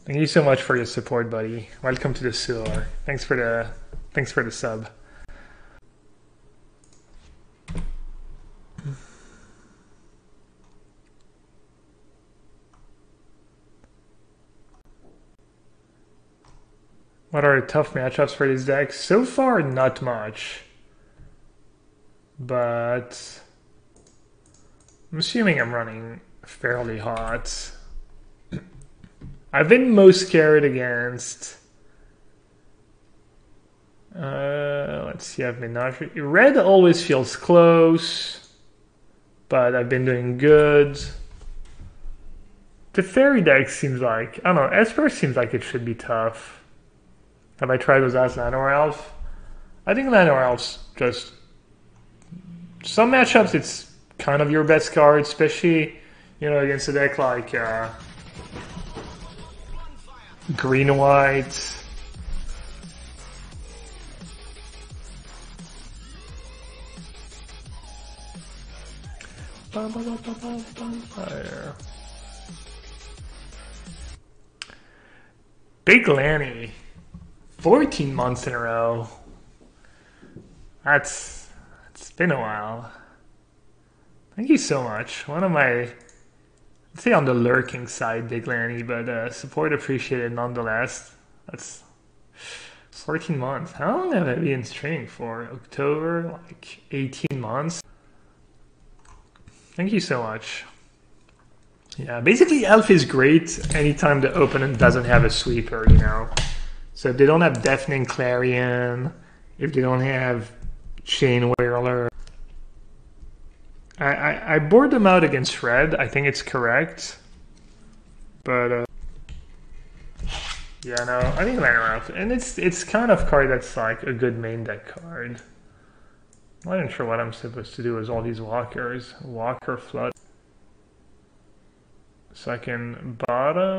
A: Thank you so much for your support, buddy. Welcome to the sewer. Thanks for the sub. What are the tough matchups for this deck? So far, not much. But I'm assuming I'm running fairly hot. I've been most scared against. Let's see, I've been not. Red always feels close, but I've been doing good. The fairy deck seems like, I don't know, Esper seems like it should be tough. Have I tried those as Llanowar Elf? I think Llanowar Elf's just. Some matchups it's kind of your best card, especially, you know, against a deck like green white. bonfire. Big Lanny. 14 months in a row. It's been a while. Thank you so much. One of my, I'd say on the lurking side, Big Lanny, but support appreciated nonetheless. That's 14 months. How long have I been streaming for? October? Like 18 months? Thank you so much. Yeah, basically Elf is great anytime the opponent doesn't have a sweeper, you know. So if they don't have Deafening Clarion, if they don't have Chain Whirler. I bored them out against red, I think it's correct. But yeah, no, I think Elf. And it's kind of card that's like a good main deck card. I'm not even sure what I'm supposed to do with all these walkers. Walker Flood. Second bottom.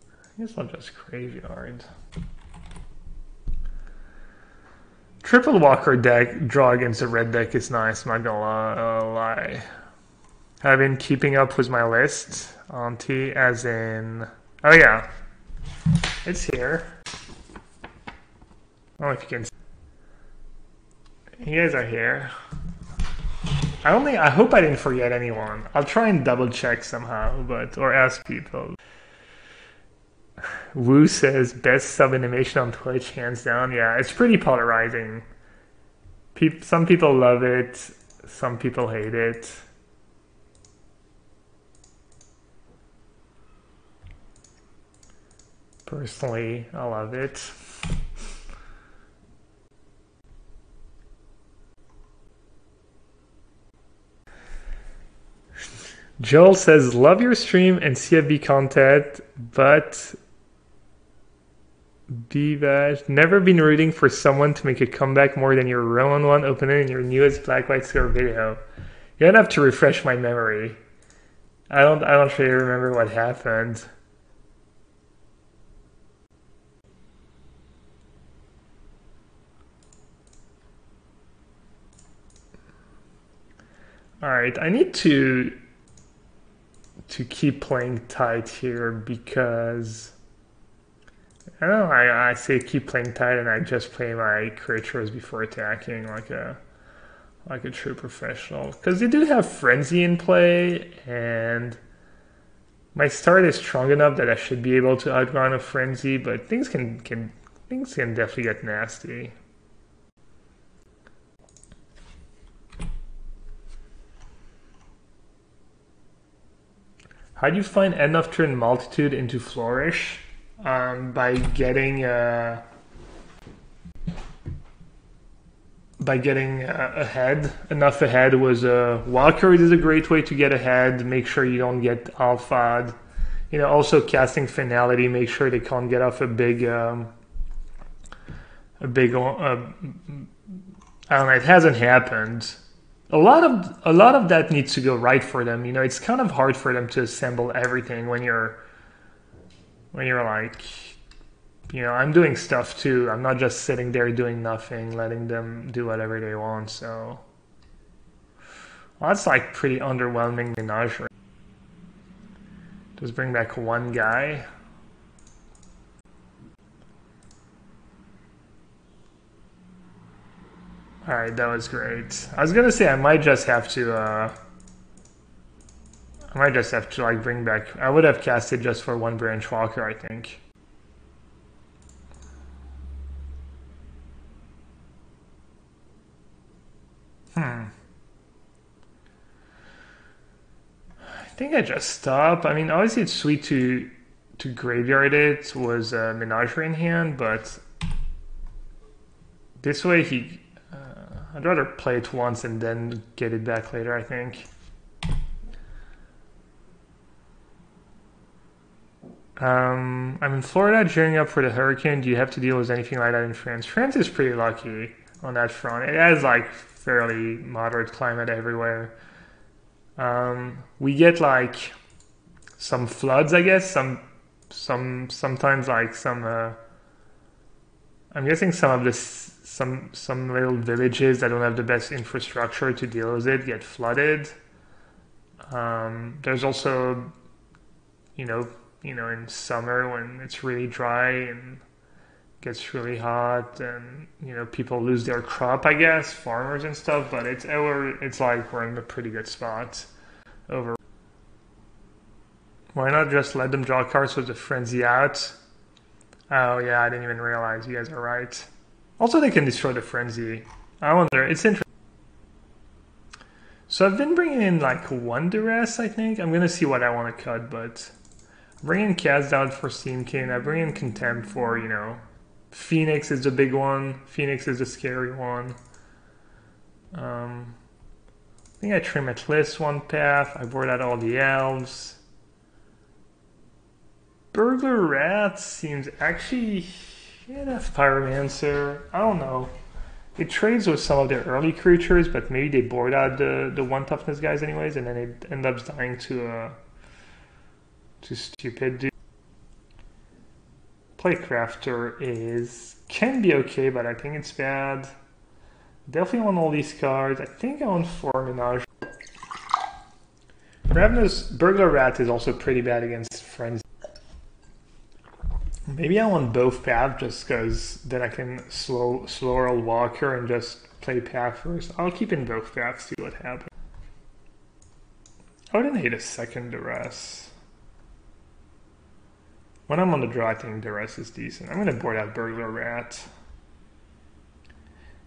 A: I guess I'll just graveyard. Triple Walker deck draw against the red deck is nice, I'm not gonna lie. I've been keeping up with my list. Auntie, as in. Oh yeah. It's here. I don't know if you can see. You guys are here. I hope I didn't forget anyone. I'll try and double check somehow, or ask people. Wu says best sub animation on Twitch, hands down. Yeah, it's pretty polarizing. Some people love it, some people hate it. Personally, I love it. Joel says, love your stream and CFB content, but Bvash, never been rooting for someone to make a comeback more than your Roman one opponent in your newest Black White Score video. You don't have to refresh my memory. I don't really remember what happened. Alright, I need to keep playing tight here because I don't know, I say keep playing tight and I just play my creatures before attacking like a true professional. Because they do have Frenzy in play and my start is strong enough that I should be able to outrun a Frenzy, but things can definitely get nasty. How do you find end of turn multitude into flourish? By getting ahead. Enough ahead was Walker is a great way to get ahead. Make sure you don't get alpha'd. You know, also casting Finality. Make sure they can't get off a big I don't know. It hasn't happened. A lot of that needs to go right for them. You know, it's kind of hard for them to assemble everything when you're like, you know, I'm doing stuff too. I'm not just sitting there doing nothing, letting them do whatever they want. So well, that's like pretty underwhelming menagerie. Just bring back one guy. Alright, that was great. I was gonna say I might just have to like bring back. I would have casted just for one Branch Walker, I think. I think I just stop. I mean, obviously it's sweet to graveyard it was a Menagerie in hand, but this way I'd rather play it once and then get it back later, I think. I'm in Florida, gearing up for the hurricane. Do you have to deal with anything like that in France? France is pretty lucky on that front. It has like fairly moderate climate everywhere. We get like some floods, I guess. Sometimes like some. I'm guessing some of this. Some little villages that don't have the best infrastructure to deal with it get flooded. There's also, in summer when it's really dry and gets really hot, and people lose their crop, I guess, farmers and stuff. But it's like we're in a pretty good spot over. Why not just let them draw cards with the frenzy out? Oh yeah, I didn't even realize. You guys are right. Also, they can destroy the frenzy. I wonder. It's interesting. So I've been bringing in like one duress, I think. I'm gonna see what I want to cut, but I'm bringing Cast Down for Steamkin. I bring in Contempt for, Phoenix is the big one. Phoenix is the scary one. I think I trim at least one path. I board out all the elves. Burglar Rat seems actually... Yeah, that's Pyromancer. I don't know. It trades with some of their early creatures, but maybe they board out the one toughness guys anyways, and then it ends up dying to stupid. Playcrafter can be okay, but I think it's bad. Definitely want all these cards. I think I want 4 Menage. Ravenous Burglar Rat is also pretty bad against Frenzy. Maybe I want both paths just because then I can slow roll Walker and just play path first. I'll keep in both paths, see what happens. I wouldn't hate a second duress. When I'm on the draw, I think duress is decent. I'm going to board out Burglar Rat.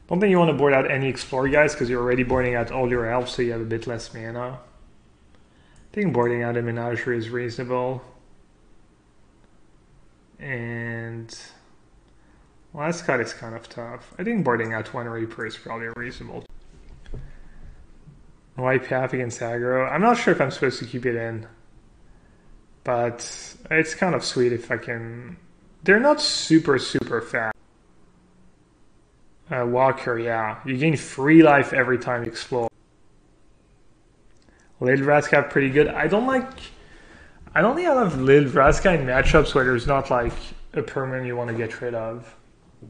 A: Don't think you want to board out any Explorer guys because you're already boarding out all your elves, so you have a bit less mana. I think boarding out a Menagerie is reasonable. And last cut is kind of tough. I think boarding out one Reaper is probably reasonable. White path against aggro. I'm not sure if I'm supposed to keep it in, but it's kind of sweet if I can. They're not super fast. Walker, yeah. You gain 3 life every time you explore. Lil Vraska pretty good. I don't think I love Lil Vraska in matchups where there's not like a permanent you want to get rid of. I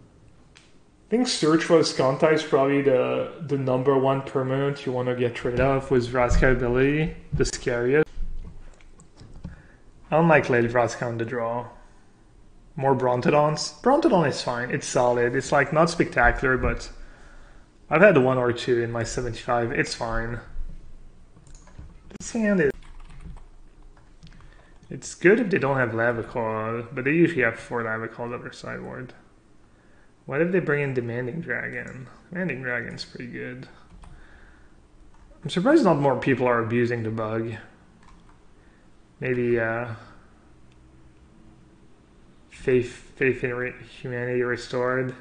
A: think Search for Skanta is probably the #1 permanent you want to get rid of with Vraska ability, the scariest. I don't like Lil Vraska on the draw. More Brontodons. Brontodon is fine. It's solid. It's like not spectacular, but I've had 1 or 2 in my 75. It's fine. This hand is... It's good if they don't have Lava Claw, but they usually have 4 Lava Claws on their sideboard. What if they bring in Demanding Dragon? Demanding Dragon's pretty good. I'm surprised not more people are abusing the bug. Maybe faith in humanity restored.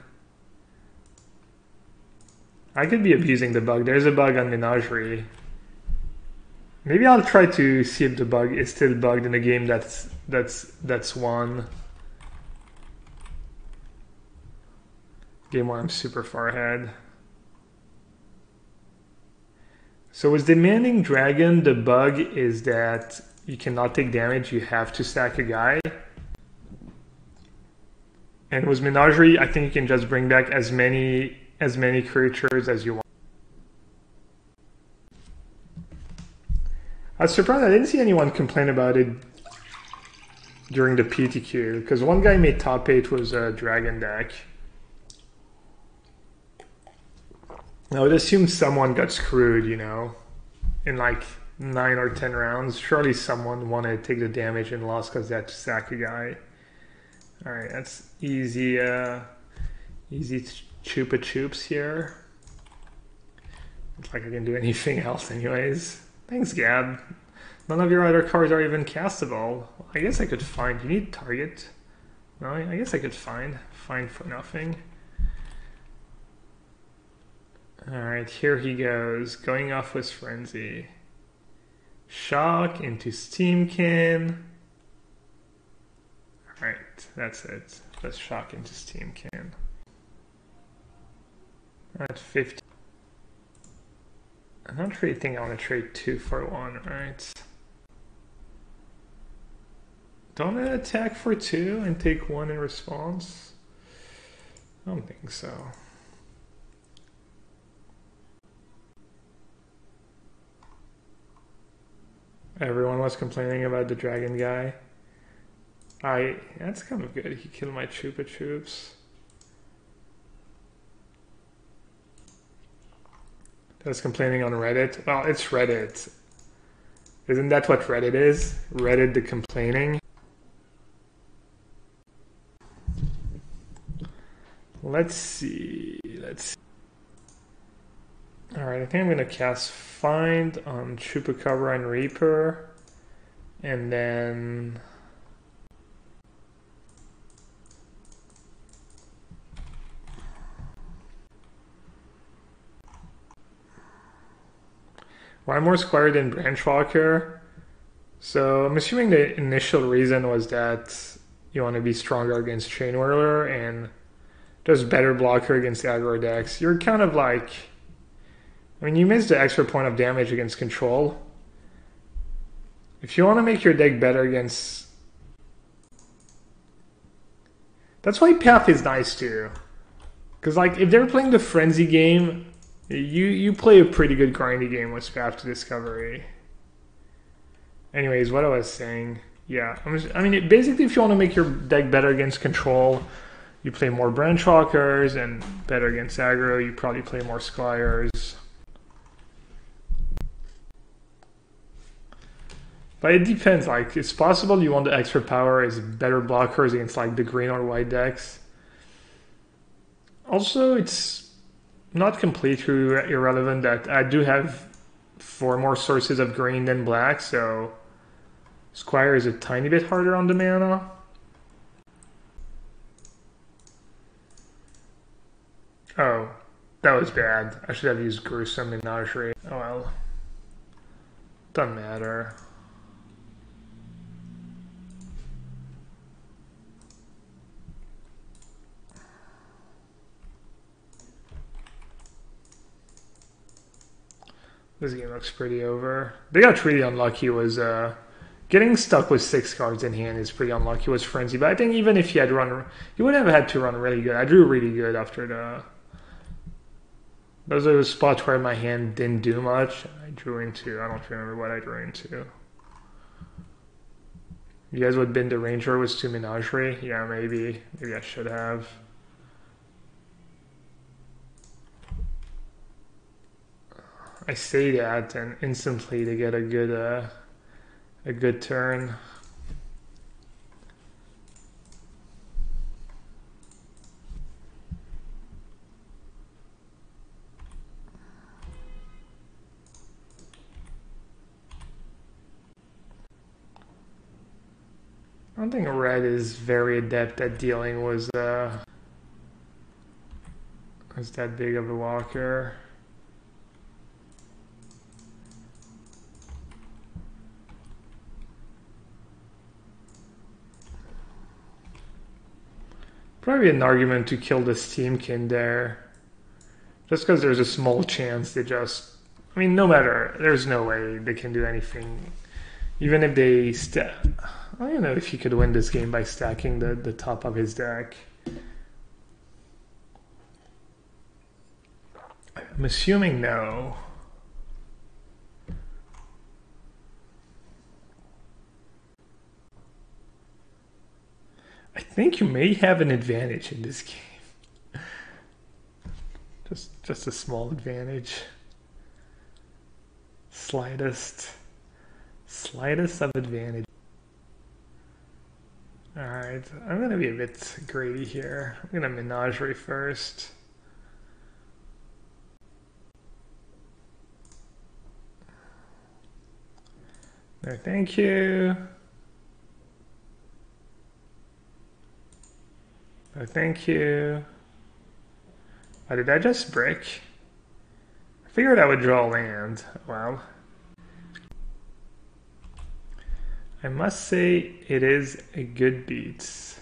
A: I could be abusing the bug. There's a bug on Menagerie. Maybe I'll try to see if the bug is still bugged in a game that's won. Game where I'm super far ahead. So with Demanding Dragon, the bug is that you cannot take damage, you have to stack a guy. And with Menagerie, I think you can just bring back as many creatures as you want. I was surprised I didn't see anyone complain about it during the PTQ, because one guy made top 8 was a dragon deck. I would assume someone got screwed, in like 9 or 10 rounds. Surely someone wanted to take the damage and lost because they had to sack a guy. Alright, that's easy, easy chupa chups here. Looks like I can do anything else anyways. Thanks, Gab. None of your other cards are even castable. I guess I could find. You need target. No, I guess I could find. Find for nothing. Alright, here he goes. Going off with Frenzy. Shock into Steamkin. Alright, that's it. Let's Shock into Steamkin. At 50. I don't really think I want to trade 2 for 1, right? Don't I attack for 2 and take 1 in response? I don't think so. Everyone was complaining about the dragon guy. That's kind of good. He killed my Chupa Chups. I was complaining on Reddit. Well, it's Reddit. Isn't that what Reddit is? Reddit the complaining? Let's see. Alright, I think I'm going to cast Find on Chupacabra and Reaper. And then... why more Squire than Branchwalker? So I'm assuming the initial reason was that you want to be stronger against Chain Whirler and just better blocker against aggro decks. You're kind of like... I mean, you missed the extra point of damage against Control. If you want to make your deck better against... That's why Path is nice too. Because like, if they're playing the Frenzy game, you play a pretty good grindy game with Path to Discovery. Anyways, what I was saying... Yeah, I mean, basically if you want to make your deck better against Control, you play more Branchwalkers, and better against aggro, you probably play more Squires. But it depends, like, it's possible you want the extra power as better blockers against, like, the green or white decks. Also, it's not completely irrelevant that I do have 4 more sources of green than black, so Squire is a tiny bit harder on the mana. Oh, that was bad. I should have used Gruesome Menagerie. Oh well. Doesn't matter. This game looks pretty over. They got really unlucky was getting stuck with 6 cards in hand is pretty unlucky was Frenzy. But I think even if he had run, he would have had to run really good. I drew really good after the... Those are the spots where my hand didn't do much. I drew into... I don't remember what I drew into. You guys would have been the Ranger was to Menagerie? Yeah, maybe. Maybe I should have. I say that and instantly they get a good turn. I don't think red is very adept at dealing with that big of a walker. Probably an argument to kill the Steamkin there. Just because there's a small chance they just... I mean, no matter. There's no way they can do anything. Even if they... I don't know if he could win this game by stacking the top of his deck. I'm assuming no. I think you may have an advantage in this game. Just a small advantage. Slightest of advantage. Alright, I'm gonna be a bit greedy here. I'm gonna Menagerie first. No, thank you. No, thank you. Oh, did I just brick? I figured I would draw land. Well, I must say it is a good beat.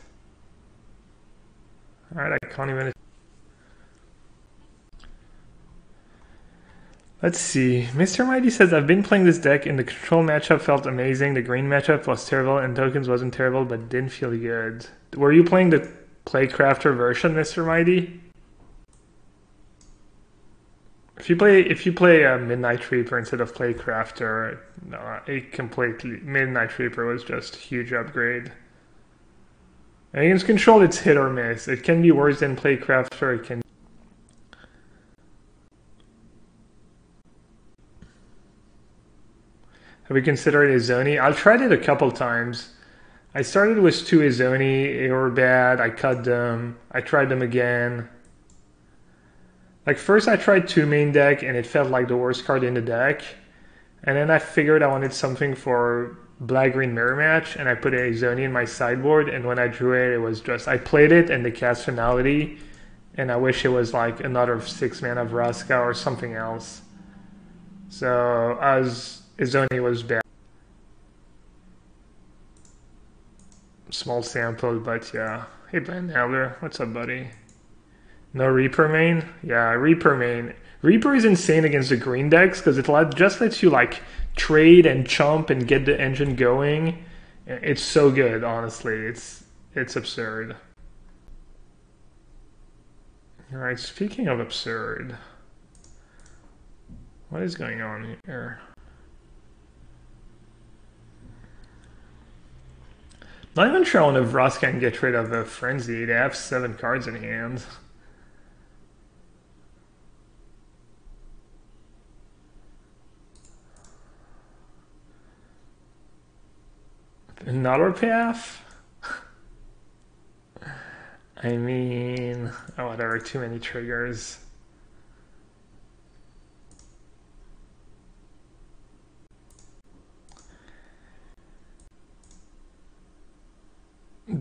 A: Alright, I can't even... Let's see. Mr. Mighty says, I've been playing this deck and the control matchup felt amazing. The green matchup was terrible and tokens wasn't terrible but didn't feel good. Were you playing the Playcrafter version, Mr. Mighty? If you play a Midnight Reaper instead of play Crafter, no, it completely Midnight Reaper was just a huge upgrade. And against control, it's hit or miss. It can be worse than play Crafter. It can. Have we considered Izoni? I've tried it a couple times. I started with two Izoni. They were bad. I cut them. I tried them again. Like first I tried two main deck and it felt like the worst card in the deck. And then I figured I wanted something for black green mirror match and I put a Zoni in my sideboard and when I drew it it was just I played it and the cast finality and I wish it was like another 6 mana Vraska or something else. So as Zoni was bad. Small sample, but yeah. Hey Ben Elder, what's up buddy? No Reaper main? Yeah, Reaper main. Reaper is insane against the green decks because it just lets you like trade and chump and get the engine going. It's so good, honestly. It's absurd. Alright, speaking of absurd, what is going on here? Not even sure I want to Vraska and get rid of a Frenzy. They have 7 cards in hand. Another path? I mean, oh, whatever, too many triggers.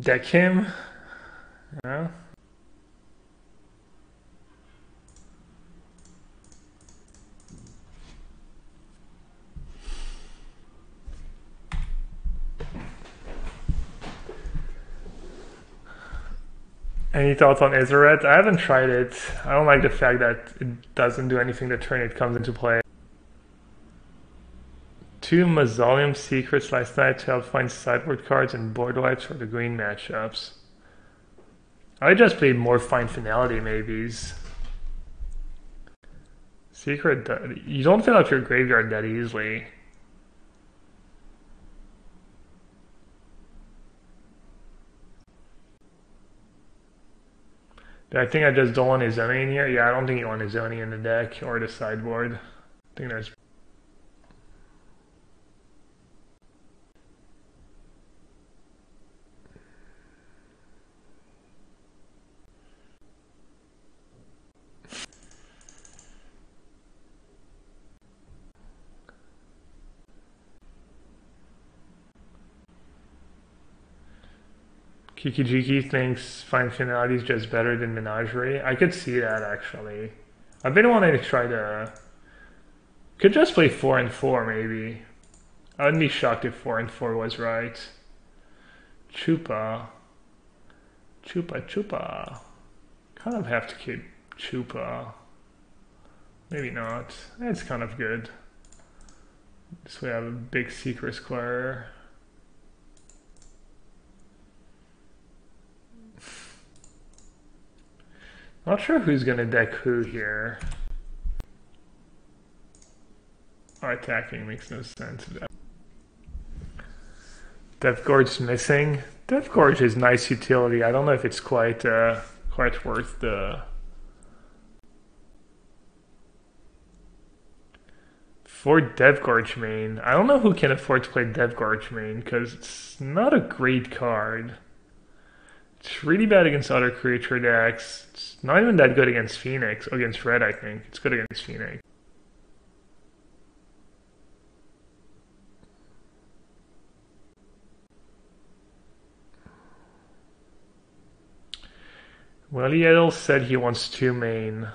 A: Deck him? Yeah. Any thoughts on Izeret? I haven't tried it. I don't like the fact that it doesn't do anything the turn it comes into play. 2 Mausoleum Secrets last night to help find sideboard cards and board wipes for the green matchups. I just played more Find Finality maybes. Secret, you don't fill out your graveyard that easily. I think I just don't want Izoni in here. Yeah, I don't think you want Izoni in the deck or the sideboard. I think there's... Kikijiki thinks Find Finality is just better than Menagerie. I could see that actually. I've been wanting to try to... Could just play 4 and 4 maybe. I wouldn't be shocked if 4 and 4 was right. Chupa. Chupa. Kind of have to keep Chupa. Maybe not. It's kind of good. This way I have a big Secret Square. Not sure who's gonna deck who here. Oh, attacking makes no sense. Death Gorge's missing. Death Gorge is nice utility. I don't know if it's quite worth the... For Death Gorge main, I don't know who can afford to play Death Gorge main because it's not a great card. It's really bad against other creature decks. It's not even that good against Phoenix. Against Red, I think. It's good against Phoenix. Well, Yedel said he wants 2 main.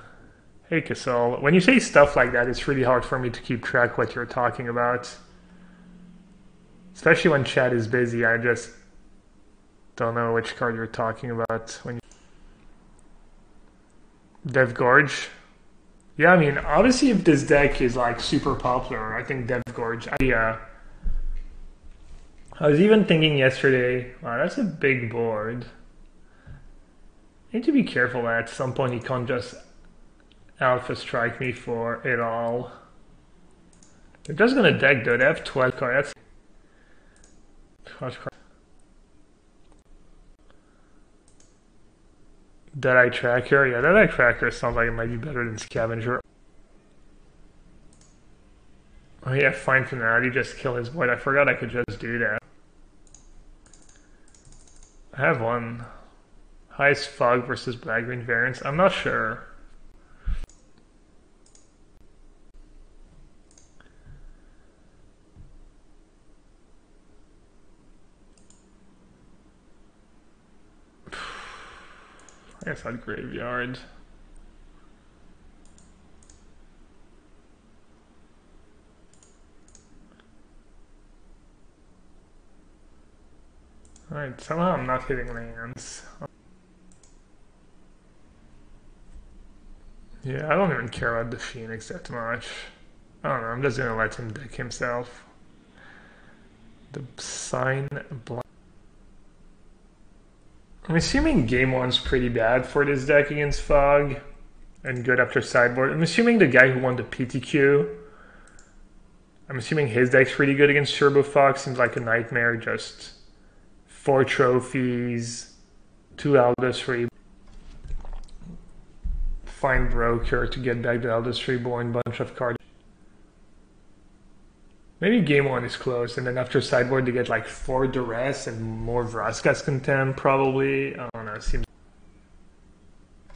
A: Hey, Casal. When you say stuff like that, it's really hard for me to keep track what you're talking about. Especially when chat is busy, I just... don't know which card you're talking about when you... Death Gorge? Yeah, I mean, obviously if this deck is like super popular, I think Death Gorge... Yeah. I was even thinking yesterday, wow, that's a big board. You need to be careful that at some point you can't just Alpha strike me for it all. They're just gonna deck though. They have 12 cards. Dead-Eye Tracker? Yeah, Dead-Eye Tracker sounds like it might be better than Scavenger. Oh yeah, Find Finality, just kill his void. I forgot I could just do that. I have one. Highest Fog versus Black-Green variants. I'm not sure. I guess I'd Graveyard. Alright, somehow I'm not hitting lands. Yeah, I don't even care about the Phoenix that much. I don't know, I'm just gonna let him deck himself. The Sign Blind. I'm assuming game one's pretty bad for this deck against Fog and good after sideboard. I'm assuming the guy who won the PTQ, I'm assuming his deck's pretty good against Turbo Fog. Seems like a nightmare. Just 4 trophies, 2 Eldest Reborn. Find Broker to get back the Eldest Reborn, bunch of cards. Maybe game one is close, and then after sideboard they get like 4 Duress and more Vraska's Contempt, probably. I don't know, seems... I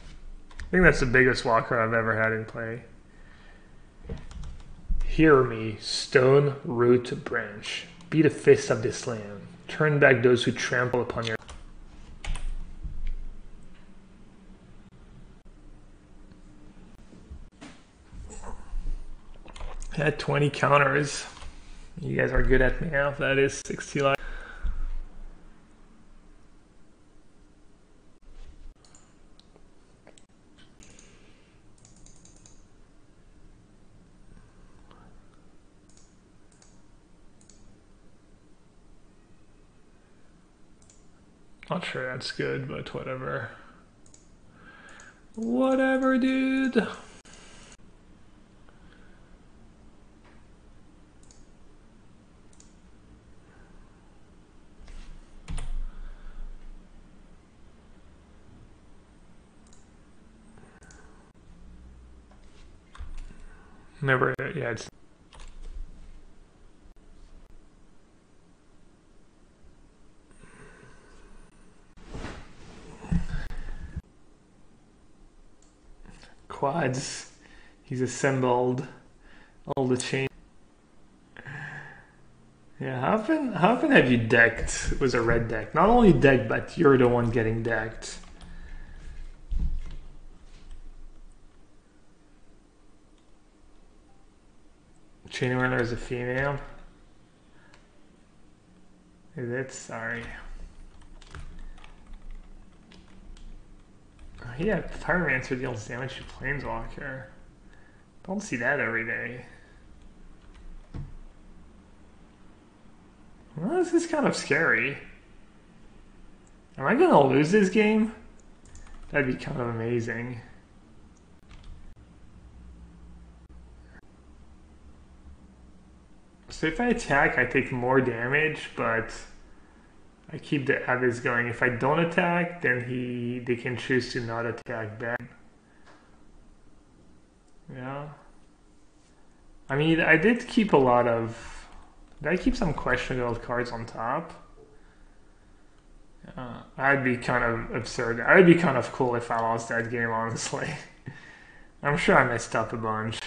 A: think that's the biggest walker I've ever had in play. Hear me, Stone Root Branch. Be the fist of this land. Turn back those who trample upon your... I had 20 counters. You guys are good at math. That is 60 life. Not sure that's good, but whatever. Whatever, dude. Never, yeah, it's... Quads. He's assembled all the chain. Yeah, how often have you decked with a red deck? Not only decked, but you're the one getting decked. Chain Runner is a female. Is it? Sorry. Yeah, Pyromancer deals damage to Planeswalker. Don't see that every day. Well, this is kind of scary. Am I gonna lose this game? That'd be kind of amazing. So if I attack, I take more damage, but I keep the Abyss going. If I don't attack, then they can choose to not attack back. Yeah. I mean, I did keep a lot of... Did I keep some questionable cards on top? I'd be kind of absurd. I'd be kind of cool if I lost that game, honestly. I'm sure I messed up a bunch.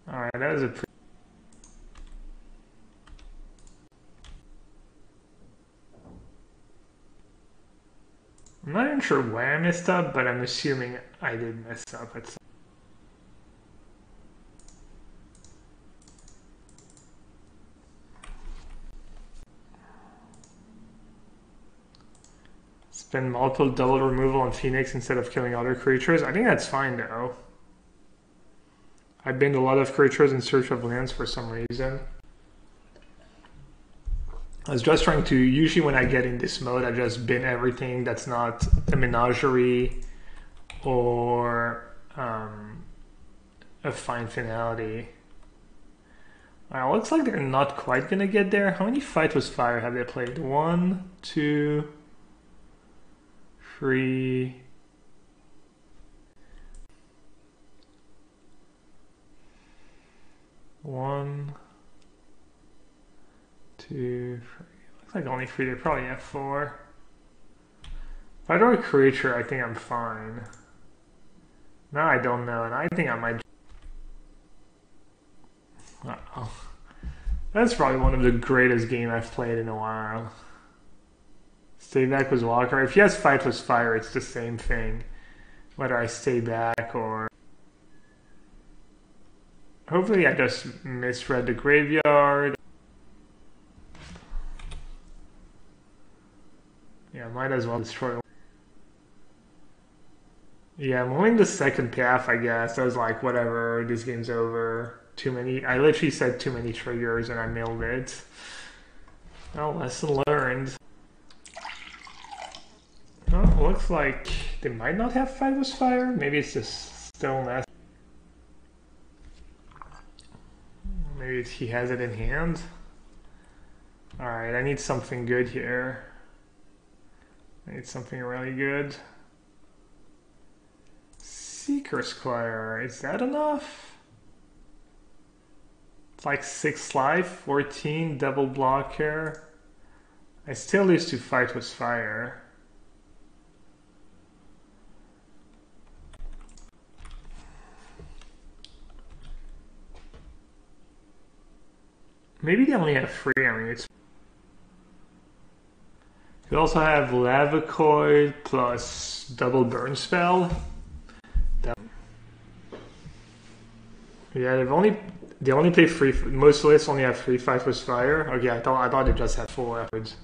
A: Alright, that was a pretty... I'm not even sure why I messed up, but I'm assuming I did mess up at some... Spend multiple double removal on Phoenix instead of killing other creatures. I think that's fine though. I binned a lot of creatures in search of lands for some reason. I was just trying to, usually when I get in this mode, I just bin everything that's not a menagerie or a fine finality. Alright, looks like they're not quite gonna get there. How many Fight with Fire have they played? 1, 2, 3. One, two, three. Looks like only 3. They probably have 4. If I draw a creature, I think I'm fine. Now I don't know, and I think I might. Uh-oh. That's probably one of the greatest games I've played in a while. Stay back with Walker. If he has Fight with Fire, it's the same thing. Whether I stay back or... Hopefully I just misread the graveyard. Yeah, might as well destroy. Yeah, I'm winning the second path, I guess. I was like, whatever, this game's over. Too many. I literally said too many triggers and I nailed it. Well, lesson learned. Oh, looks like they might not have Fight with Fire. Maybe it's just still Nassif. Maybe he has it in hand. Alright, I need something good here. I need something really good. Seeker's Choir, is that enough? It's like 6 life, 14, double block here. I still lose to Fight with Fire. Maybe they only have 3, I mean it's... You also have Lavacoil plus double burn spell. Yeah, they only play 3. Most lists only have 3 Fight with Fire. Okay, I thought they just had 4 efforts.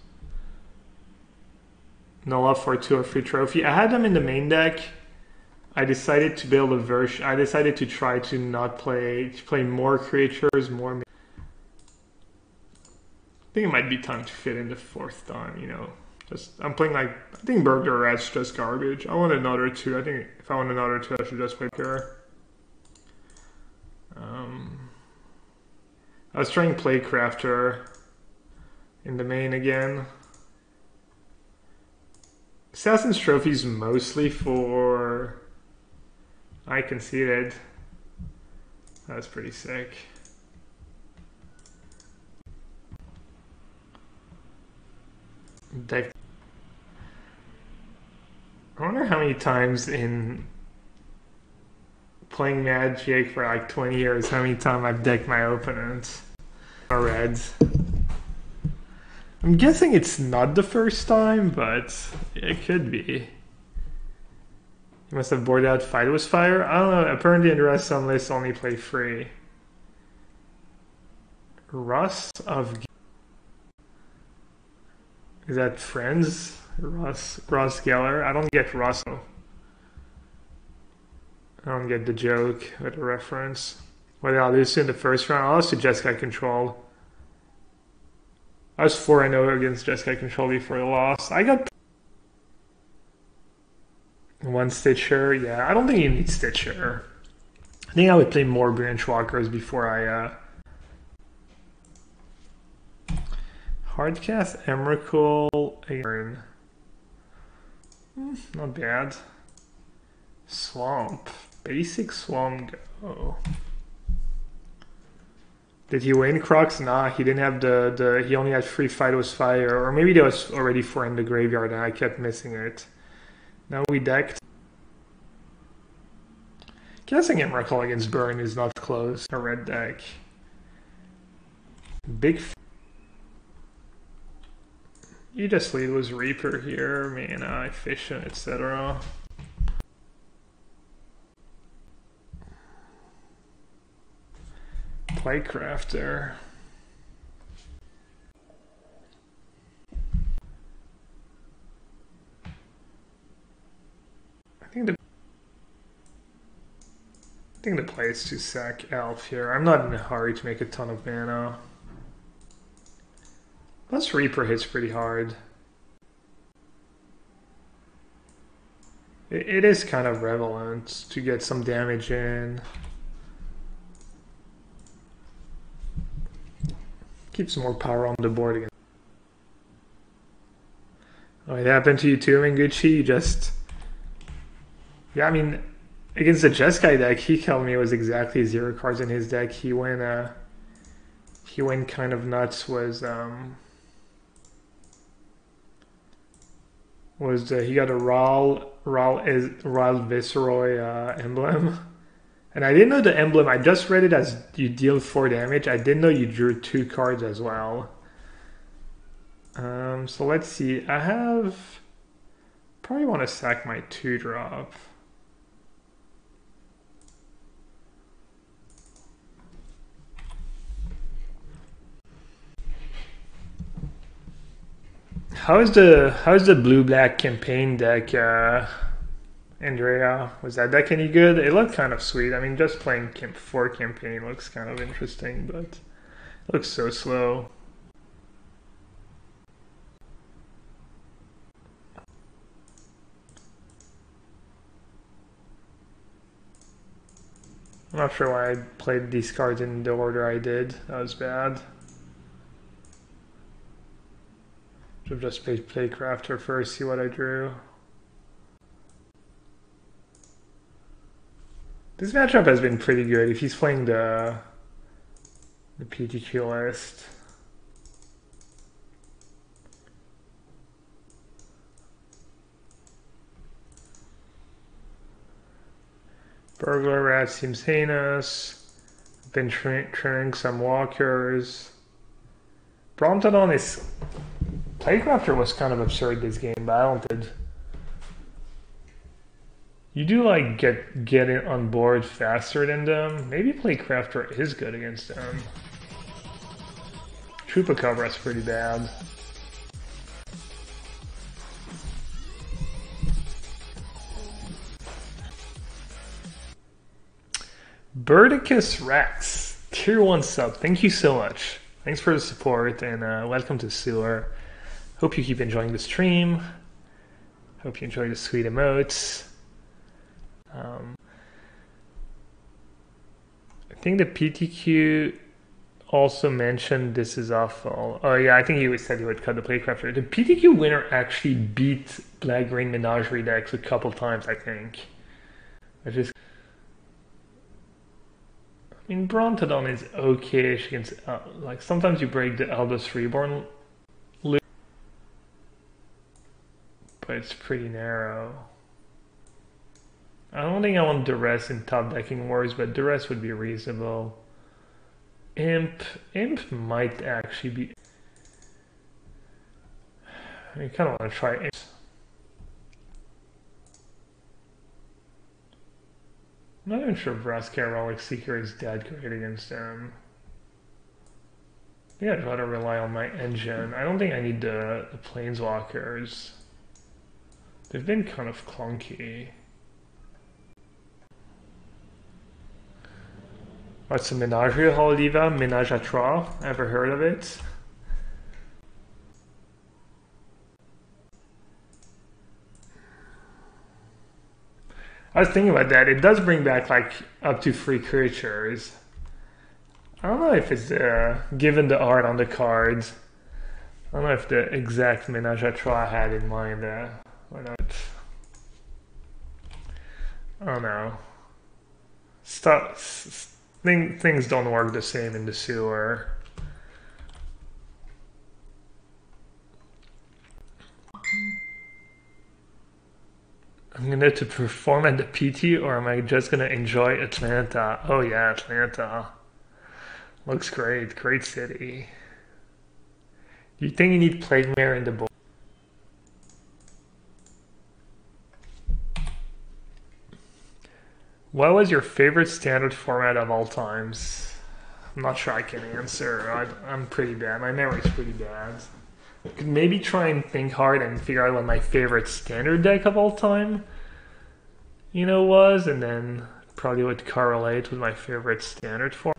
A: No love for 2 or 3 trophy. I had them in the main deck. I decided to build a version. I decided to try to not play more creatures, more. I think it might be time to fit in the 4th time. You know, just I'm playing like I think Burglar Rat's just garbage. I want another 2. I think if I want another 2, I should just play Pure. I was trying Playcrafter in the main again. Assassin's Trophy's mostly for... I conceded. That was pretty sick. Deck. I wonder how many times in playing Magic for like 20 years, how many times I've decked my opponents or Reds. I'm guessing it's not the first time, but it could be. You must have boarded out Fight with Fire. I don't know. Apparently, in the rest some lists only play 3. Rust of... Is that Friends? Ross Geller? I don't get Russell. I don't get the joke or the reference. What did I lose in the first round? I lost to Jeskai Control. I was 4-0 against Jeskai Control before the loss. I got 1 Stitcher. Yeah, I don't think you need Stitcher. I think I would play more Branchwalkers before I... Hardcast, Emrakul, Aeron. Not bad. Swamp. Basic Swamp Go. Did he win Crocs? Nah, he didn't have the he only had 3 Fight with Fire. Or maybe there was already 4 in the graveyard and I kept missing it. Now we decked. Guessing Emrakul against Burn is not close. A red deck. Big... You just lead with Reaper here, Mana, Efficient, etc. Playcrafter. I think think the play is to sack Elf here. I'm not in a hurry to make a ton of mana. Plus Reaper hits pretty hard. It is kind of relevant to get some damage in. Keep some more power on the board again. Oh, it happened to you too, Minguchi? You just... Yeah, I mean, against the Jeskai deck, he told me it was exactly 0 cards in his deck. He went kind of nuts. He got a Ral Viceroy emblem. And I didn't know the emblem. I just read it as you deal 4 damage. I didn't know you drew 2 cards as well. So let's see. Probably want to sack my 2-drop. How's the blue-black campaign deck, Andrea? Was that deck any good? It looked kind of sweet. I mean, just playing 4 campaign looks kind of interesting, but it looks so slow. I'm not sure why I played these cards in the order I did. That was bad. Should have just played Crafter first, see what I drew. This matchup has been pretty good if he's playing the PTQ list. Burglar Rat seems heinous. Been trimming some walkers. Brontodon is... Playcrafter was kind of absurd this game, but I don't think... You do like get it on board faster than them. Maybe Playcrafter is good against them. Chupacabra's pretty bad. Birdicus Rex, tier 1 sub. Thank you so much. Thanks for the support and welcome to Sewer. Hope you keep enjoying the stream. Hope you enjoy the sweet emotes. I think the PTQ also mentioned this is awful. Oh yeah, I think he said he would cut the Playcrafter. The PTQ winner actually beat Black-Green Menagerie decks a couple times, I think. Which is... I mean, Brontodon is okay-ish against... like, sometimes you break the Eldest Reborn loop, but it's pretty narrow. I don't think I want Duress in top decking wars, but Duress would be reasonable. Imp might actually be... I kind of want to try Imp. I'm not even sure Vraska Relic Seeker is that great against them. I think I'd rather rely on my engine. I don't think I need the Planeswalkers. They've been kind of clunky. What's a Menagerie Holiva? Ménage à Trois? Ever heard of it? I was thinking about that. It does bring back like up to 3 creatures. I don't know if it's given the art on the cards. I don't know if the exact Ménage à Trois I had in mind or not. I don't know. Things don't work the same in the sewer. I'm gonna to perform at the PT, or am I just gonna enjoy Atlanta? Oh yeah, Atlanta. Looks great. Great city. Do you think you need Plague Mare in the board? What was your favorite standard format of all times? I'm not sure I can answer. I'm pretty bad. My memory's pretty bad. I could maybe try and think hard and figure out what my favorite standard deck of all time, was, and then probably would correlate with my favorite standard form.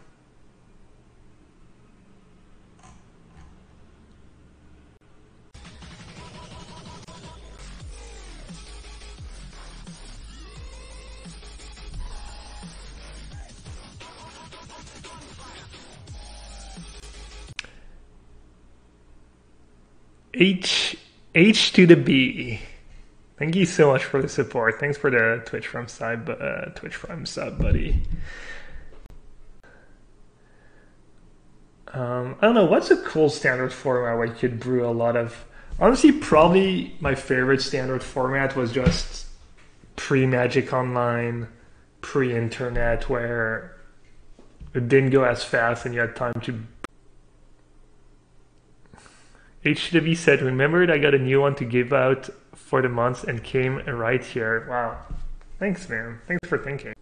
A: H to the B. Thank you so much for the support. Thanks for the Twitch Prime sub, buddy. I don't know, what's a cool standard format where you could brew a lot of... Honestly, probably my favorite standard format was just pre-Magic Online, pre-internet, where it didn't go as fast and you had time to... HW said, remembered I got a new one to give out for the month and came right here. Wow. Thanks, man. Thanks for thinking.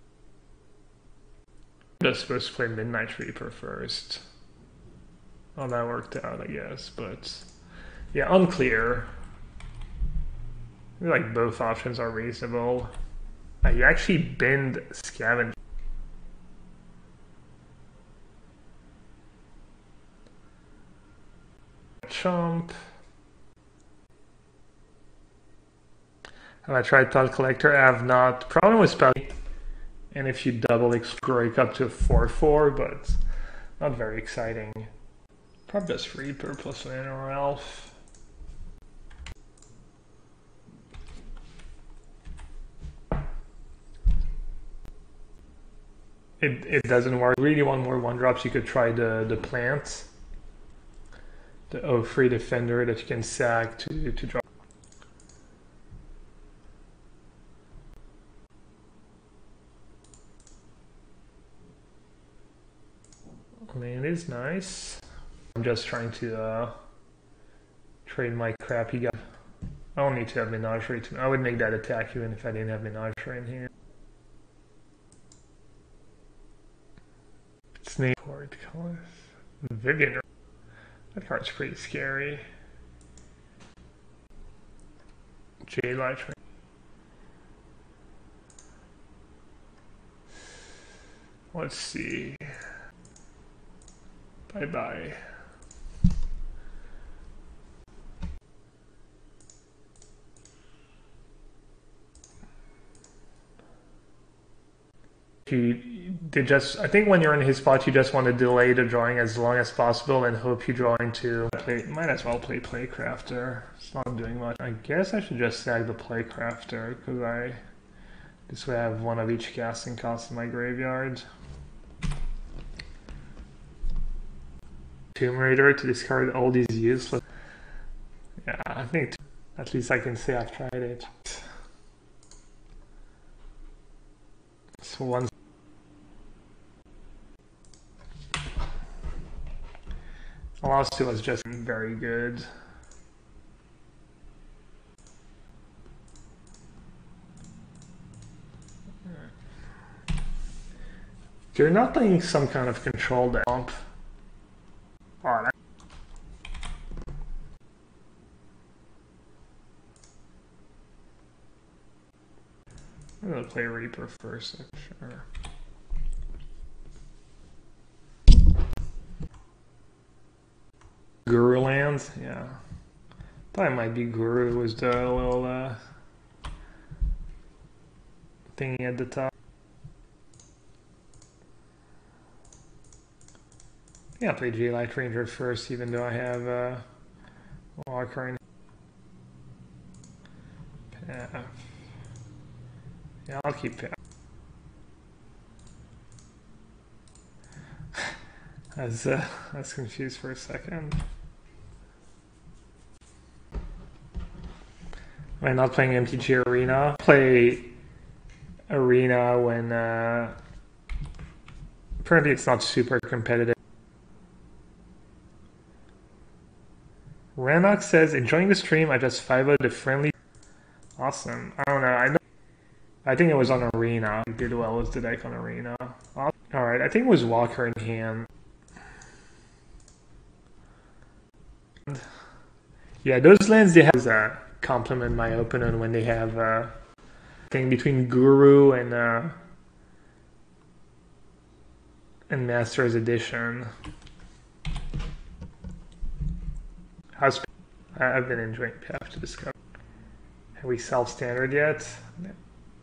A: I was supposed to play Midnight Reaper first. Well, that worked out, I guess, but... Yeah, unclear. I feel like both options are reasonable. You actually binned Scavenge. Chomp. Have I tried Thought Collector? I have not. Problem with spell, and if you double break up to a 4/4, but not very exciting. Probably just Reaper plus an Inner Elf. It doesn't work. Really want more 1-drops, you could try the plant. The O3 Defender that you can sack to draw. Land is nice. I'm just trying to trade my crappy guy. I don't need to have Menagerie. I would make that attack even if I didn't have Menagerie in here. Snake Horde colors. Vivian. That card's pretty scary. J-Light. Let's see. Bye-bye. I think when you're in his spot, you just want to delay the drawing as long as possible and hope you draw into... Might as well play Playcrafter. It's not doing much. I guess I should just sag the Playcrafter, because this way I have one of each casting cost in my graveyard. Tomb Raider to discard all these useless... Yeah, I think at least I can say I've tried it. So once... The last two was just very good. You're not playing some kind of controlled dump. Oh, I'm gonna play Reaper first, sure. Guru lands, yeah. Thought it might be Guru was the little thingy at the top. Yeah, I'll play J-Light Ranger first, even though I have Walker in. Path. Yeah, I'll keep Path. I was confused for a second. Am I not playing MTG Arena? Play Arena when apparently it's not super competitive. Ranox says, enjoying the stream, I just 5-0'd the friendly. Awesome. I don't know. I think it was on Arena. I did well with the deck on Arena. Alright, I think it was Walker in hand. Yeah, those lands they have complement my opponent when they have thing between Guru and and Master's Edition. I've been enjoying Path to Discovery. Have we self-standard yet?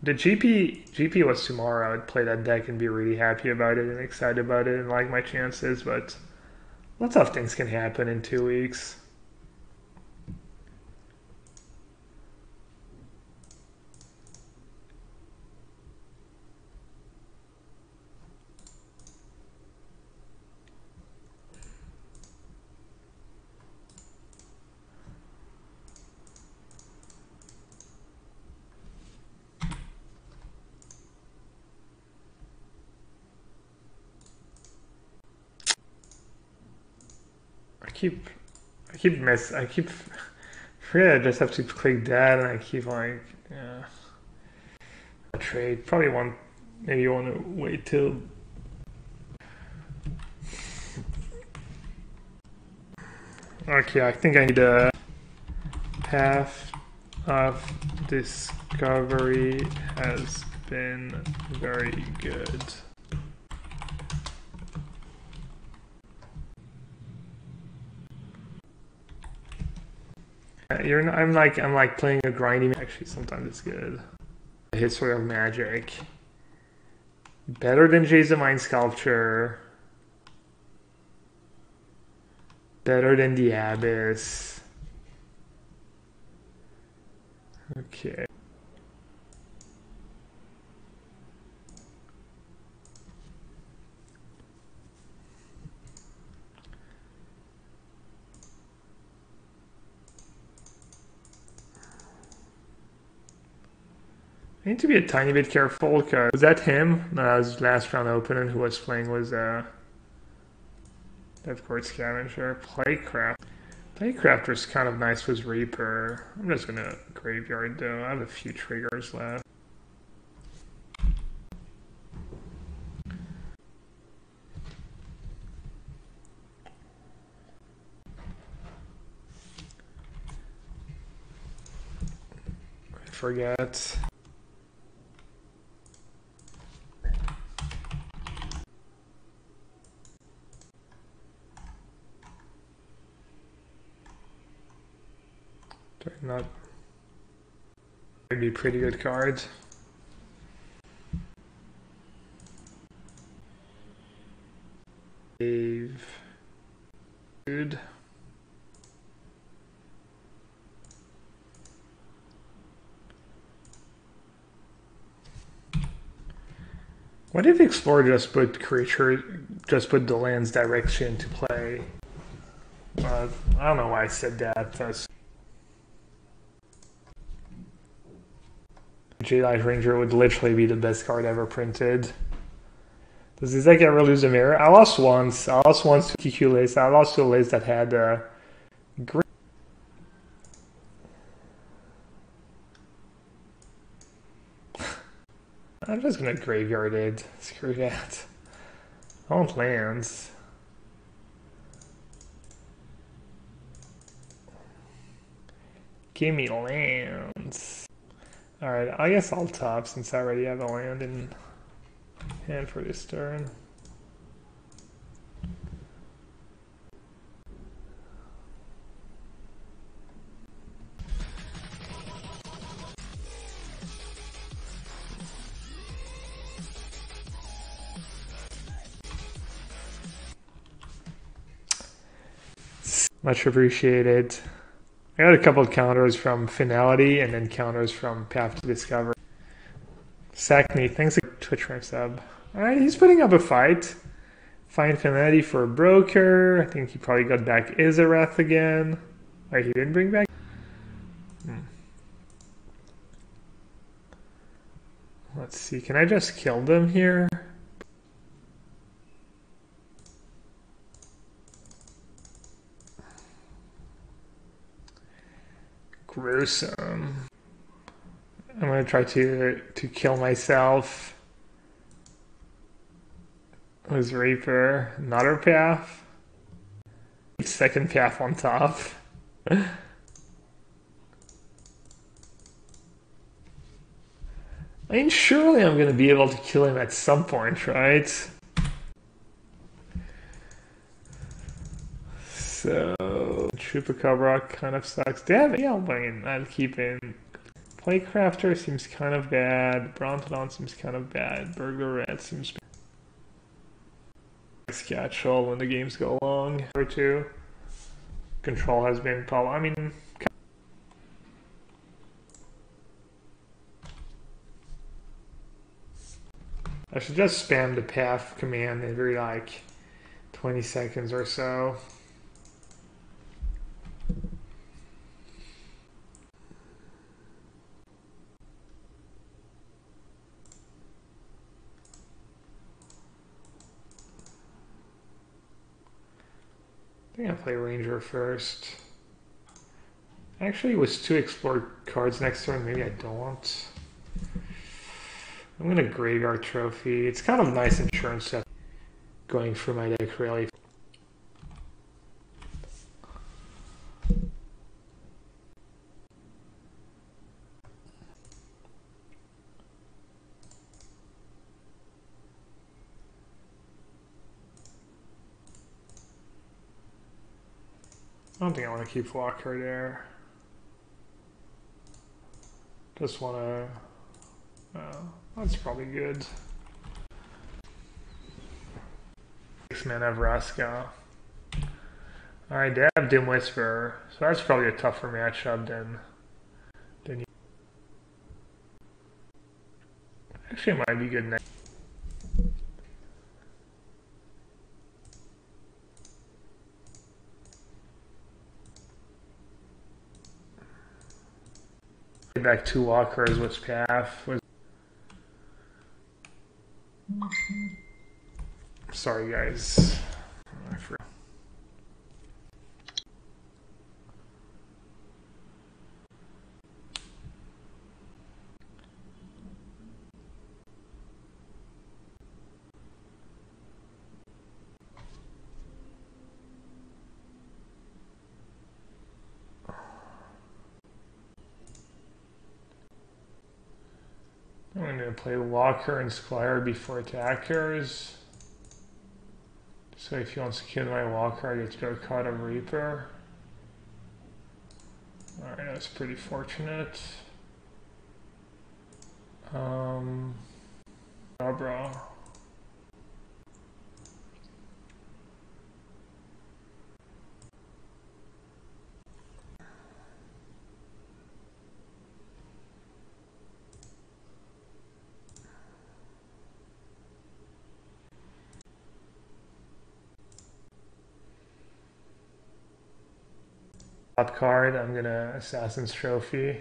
A: The GP was tomorrow. I'd play that deck and be really happy about it and excited about it and like my chances, but lots of things can happen in 2 weeks. I keep forget I just have to click that and I keep like, yeah. A trade. Probably maybe you want to wait till. Okay, I think I need a Path of Discovery has been very good. I'm like playing a grindy. Actually, sometimes it's good. History of Magic. Better than Jays of Mind Sculpture. Better than the Abyss. Okay. I need to be a tiny bit careful because was that him? No, that was last round opponent who was playing was Death Court Scavenger. Playcrafter's kind of nice with Reaper. I'm just gonna graveyard though. I have a few triggers left. I forget. Not maybe pretty good cards. Save. Good. What if Explorer just put the land's direction to play? I don't know why I said that. Jedi Ranger would literally be the best card ever printed. Does this deck ever lose a mirror? I lost once. To TQ Lace. I lost to a Lace that had great. I'm just gonna graveyard it. Screw that. I want lands. Give me lands. Alright, I guess I'll top since I already have a land in hand for this turn. Much appreciated. I got a couple of counters from Finality and then counters from Path to Discovery. Sackney, thanks for Twitch Prime sub. Alright, he's putting up a fight. Find Finality for a broker. I think he probably got back Izarath again. Wait, he didn't bring back? Let's see, can I just kill them here? Gruesome. I'm gonna try to kill myself. Was Reaper another Path? Second Path on top. I mean, surely I'm gonna be able to kill him at some point, right? So Chupacabra kind of sucks. They have Ailbane I'd keep in. Playcrafter seems kind of bad. Brontodon seems kind of bad. Burglar Rat seems bad. Catch-all when the games go long. Or two. Control has been probably. I mean, I should just spam the path command every like 20 seconds or so. I think I'll play Ranger first. Actually, it was 2 explore cards next turn. Maybe I don't. I'm gonna Graveyard Trophy. It's kind of nice insurance set going through my deck, really. I don't think I want to keep Walker there. Just want to... that's probably good. 6-mana Vraska. Alright, they have Dim Whisper, so that's probably a tougher matchup than you. Actually, it might be good next. Back 2 walkers with path. Sorry, guys. I forgot. I'm going to play Walker and Squire before attackers. So if he wants to kill my Walker, I get to go cut a Reaper. Alright, that's pretty fortunate. Bro. Top card, I'm gonna Assassin's Trophy.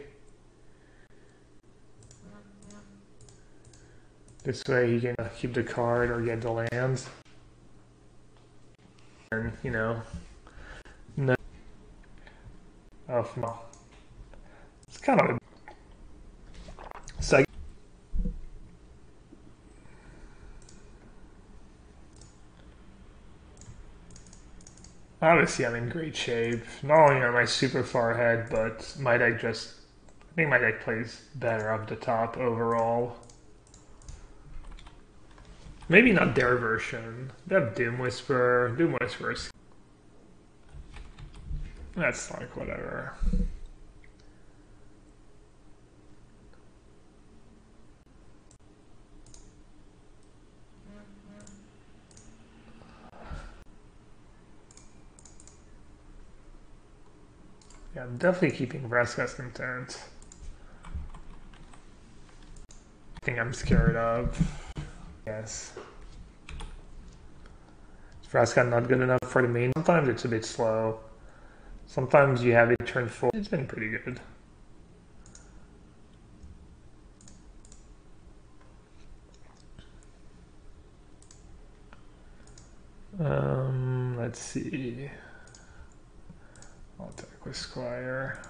A: This way he can keep the card or get the lands. And, you know, no. Oh, no. It's kind of a... So obviously, I'm in great shape. Not only am I super far ahead, but my deck just... I think my deck plays better up the top overall. Maybe not their version. They have Doom Whisper. Doom Whisper is... That's like whatever. Yeah, I'm definitely keeping Vraska's Content. I think I'm scared of. Yes. Is Vraska not good enough for the main? Sometimes it's a bit slow. Sometimes you have it turn full. It's been pretty good. Let's see. I'll attack with Squire.